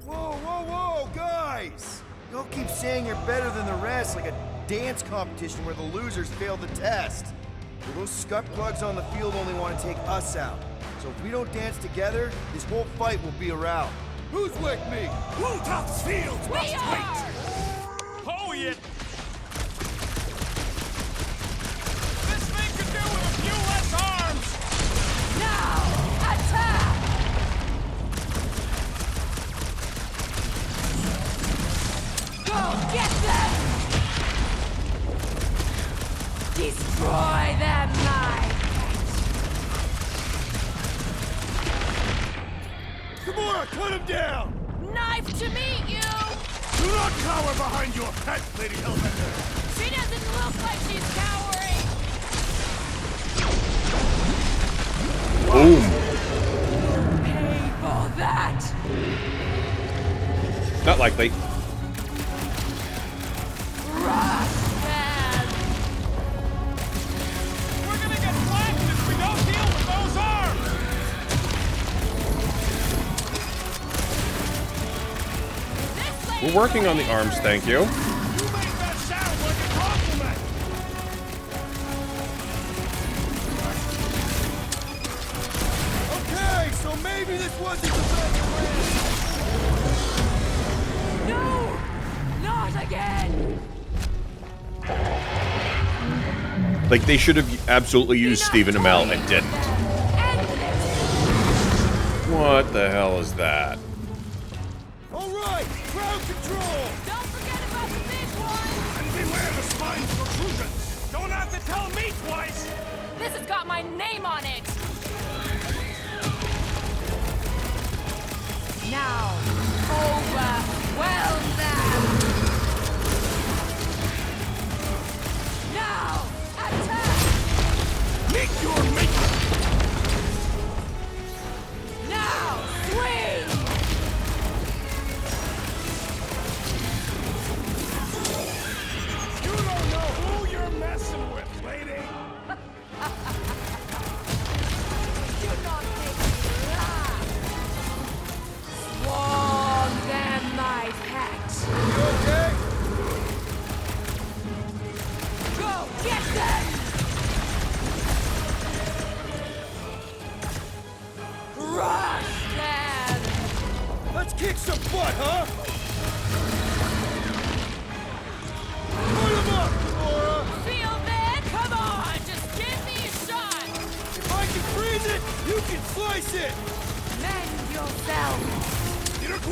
Whoa, whoa, whoa, guys! Y'all keep saying you're better than the rest, like a dance competition where the losers fail the test. Well, those scut plugs on the field only want to take us out. So if we don't dance together, this whole fight will be a rout. Who's with me? Bluetops Fields must wait! Oh, yeah! This thing could do with a few less arms! Now, attack! Go get them! Destroy them, Mike! Gamora, cut him down! Knife to meet you! Do not cower behind your pet, Lady Hellbender! She doesn't look like she's cowering! Boom. Pay for that! Not likely. Rush them! We're gonna get flanked if we don't deal with those arms! We're working on the arms, thank you. You make that sound like a compliment! Okay, so maybe this wasn't the best plan. No! Not again! Like, they should have absolutely used Stephen Amell and didn't. What the hell is that? All right, ground control! Don't forget about the big one! And beware the spine's protrusions! Don't have to tell me twice! This has got my name on it! Now, overwhelm them! Now, attack! Meet your maker! Now, swing! You don't know who you're messing with, lady! Do not make me laugh! Swarm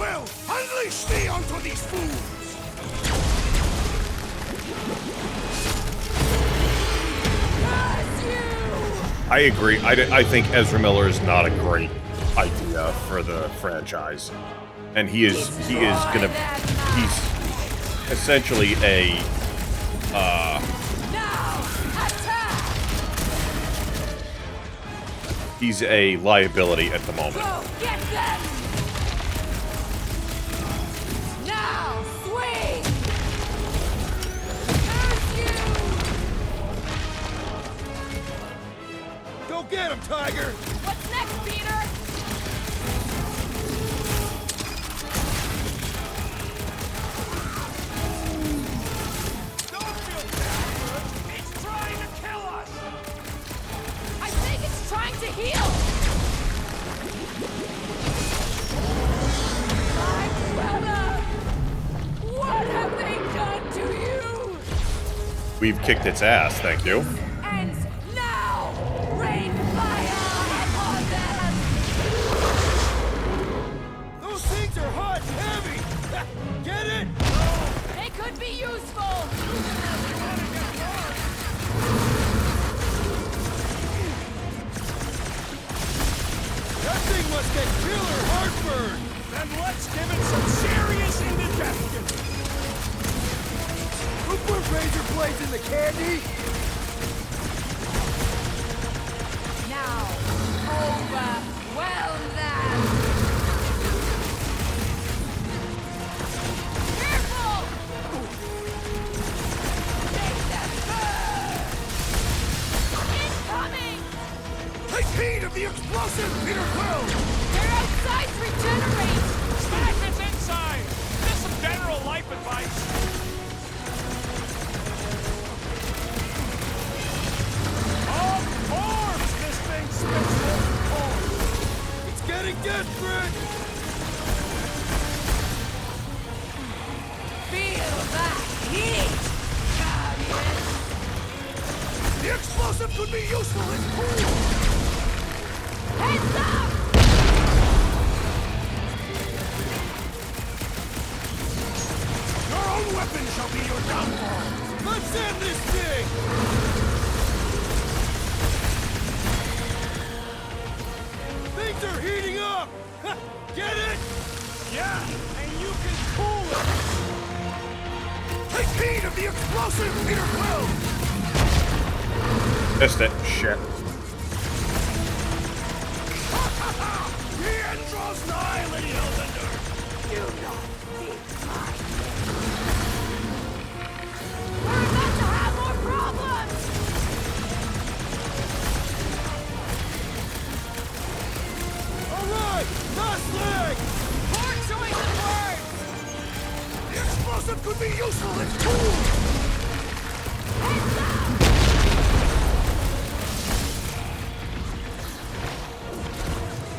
will! Unleash me onto these fools! I agree. I think Ezra Miller is not a great idea for the franchise, and he's essentially a he's a liability at the moment. Go get them! Now, swing! Go get him, Tiger! What's next, Peter? Don't feel bad. It's trying to kill us. I think it's trying to heal. My brother! What have they done to you? We've kicked its ass, thank you. Ends now! Rain fire upon them! Those things are hot and heavy! Get it? They could be useful. That thing must get killer heartburn! Then let's give it some serious indigestion. Who put razor blades in the candy? Now, overwhelm them! Careful! Make them burn! Incoming! Take heed of the explosive, Peter Quill! Their outsides regenerate. Smash its inside. Just some general life advice. Of course, this thing spits molten coal. It's getting desperate! Feel that heat, Guardians! The explosive could be useful in cool! Heads up! Your own weapon shall be your downfall! Let's end this thing! Things are heating up! Get it? Yeah, and you can cool it. Take heed of the explosive, Peter Quill! Missed it. Shit. The end draws nigh, Lady Hellbender! Do not think mine. We're about to have more problems. Alright! Last leg! Poor choice of words. The explosive could be useful in cool! Heads up!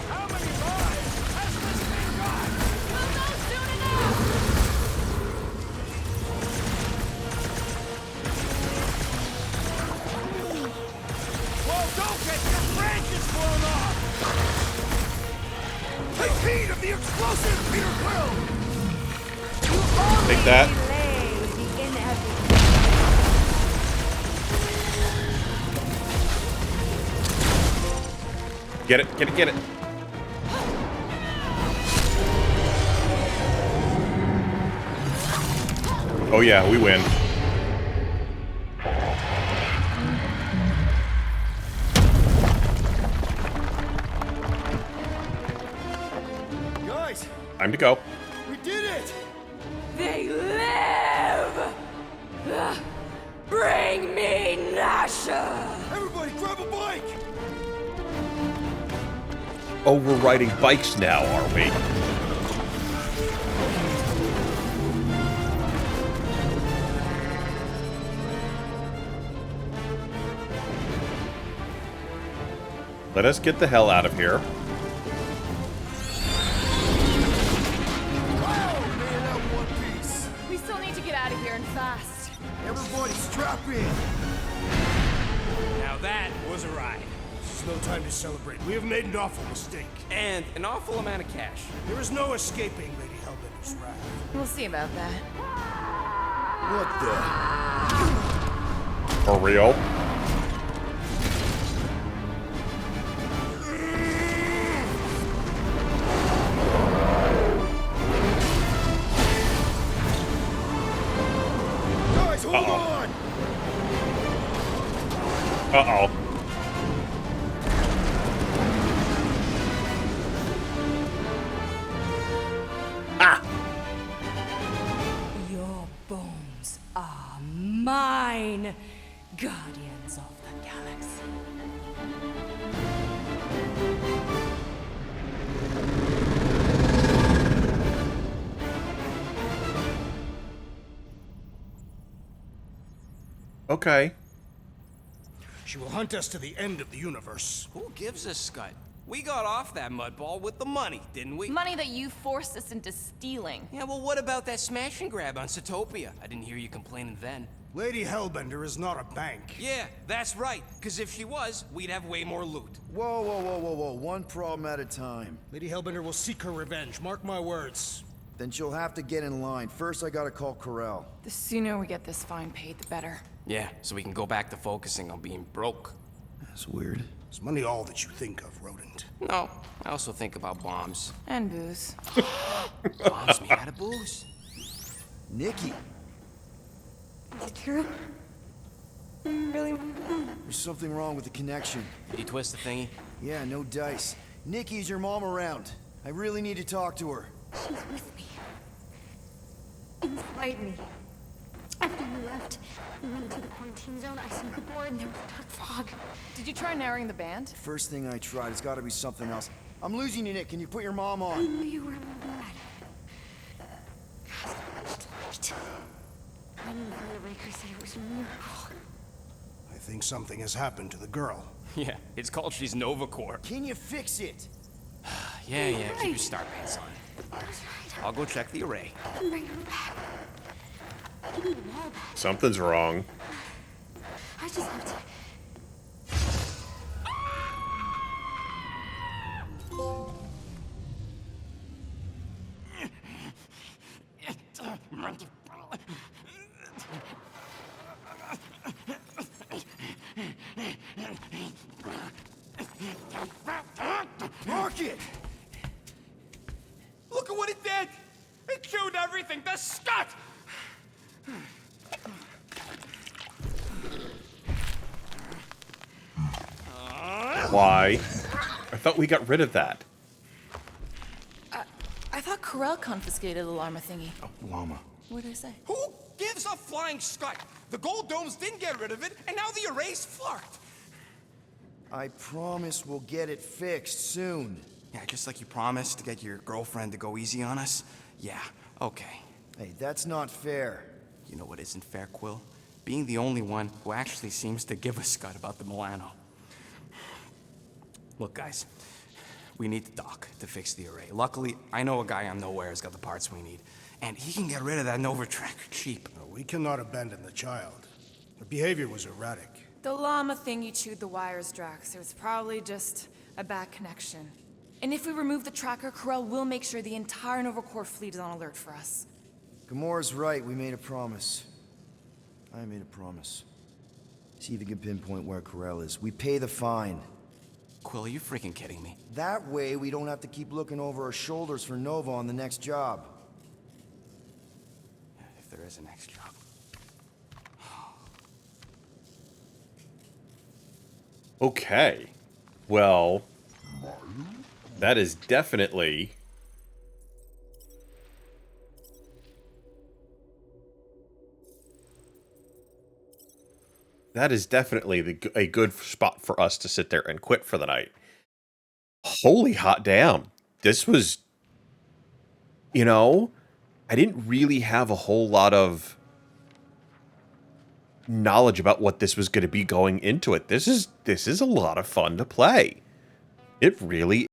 How many lives has this thing got? We'll know soon enough. Well, don't get your branches blown off. Take heed of the explosive, Peter Quill! Take that. Delay the inevitable. Get it, get it, get it. Oh yeah, we win. Guys, Time to go. we did it! They live! Bring me Nasha! Everybody grab a bike! Oh, we're riding bikes now, are we? Let us get the hell out of here. Wow, man, that one piece! We still need to get out of here and fast. Everybody strap in! Now that was a ride. is no time to celebrate. We have made an awful mistake. And an awful amount of cash. There is no escaping Lady Hellbender's wrath. We'll see about that. What the? For real? Guys, hold on! Uh-oh. Your bones are mine, guardians of the galaxy. Okay. She will hunt us to the end of the universe. Who gives a scut? We got off that mudball with the money, didn't we? Money that you forced us into stealing. Yeah, well, what about that smash and grab on Satopia? I didn't hear you complaining then. Lady Hellbender is not a bank. Yeah, that's right. Because if she was, we'd have way more loot. Whoa, whoa, whoa, whoa, whoa. One problem at a time. Lady Hellbender will seek her revenge. Mark my words. Then she'll have to get in line. First, I gotta call Corel. The sooner we get this fine paid, the better. Yeah, so we can go back to focusing on being broke. That's weird. Is money all that you think of, Rodent? No, I also think about bombs. And booze. Bombs made out of booze. Nikki! Is it true? Really? There's something wrong with the connection. Did you twist the thingy? Yeah, no dice. Nikki, is your mom around? I really need to talk to her. She's with me. Inside me. After you left, we went into the quarantine zone. I sent the board and there was dark fog. Did you try narrowing the band? First thing I tried, it's gotta be something else. I'm losing you, Nick. Can you put your mom I on? knew you were bad. Light. When the Breaker said it was a miracle. I think something has happened to the girl. Yeah, it's called she's Novacore. Can you fix it? Yeah, keep your star pants on. I'll go check the array. Bring her back. Give me the wall back. Something's wrong. I just have to. Mark it! Look at what it did! It chewed everything! The scut! Why? I thought we got rid of that. I thought Corel confiscated the llama thingy. Llama. What did I say? Who gives a flying scut? The gold domes didn't get rid of it, and now the array's fucked. I promise we'll get it fixed soon. Yeah, just like you promised to get your girlfriend to go easy on us? Yeah, okay. Hey, that's not fair. You know what isn't fair, Quill? Being the only one who actually seems to give a scut about the Milano. Look, guys, we need the dock to fix the array. Luckily, I know a guy on Nowhere has got the parts we need, and he can get rid of that Nova tracker cheap. No, we cannot abandon the child. Her behavior was erratic. The llama thingy chewed the wires, Drax. It was probably just a bad connection. And if we remove the tracker, Corel will make sure the entire Nova Corps fleet is on alert for us. Gamora's right. We made a promise. I made a promise. See if you can pinpoint where Corel is. We pay the fine. Quill, are you freaking kidding me? That way, we don't have to keep looking over our shoulders for Nova on the next job. If there is a next job. Okay. Well, that is definitely... That is definitely a good spot for us to sit there and quit for the night. Holy hot damn. This was... You know, I didn't really have a whole lot of knowledge about what this was going to be going into it. This is a lot of fun to play. It really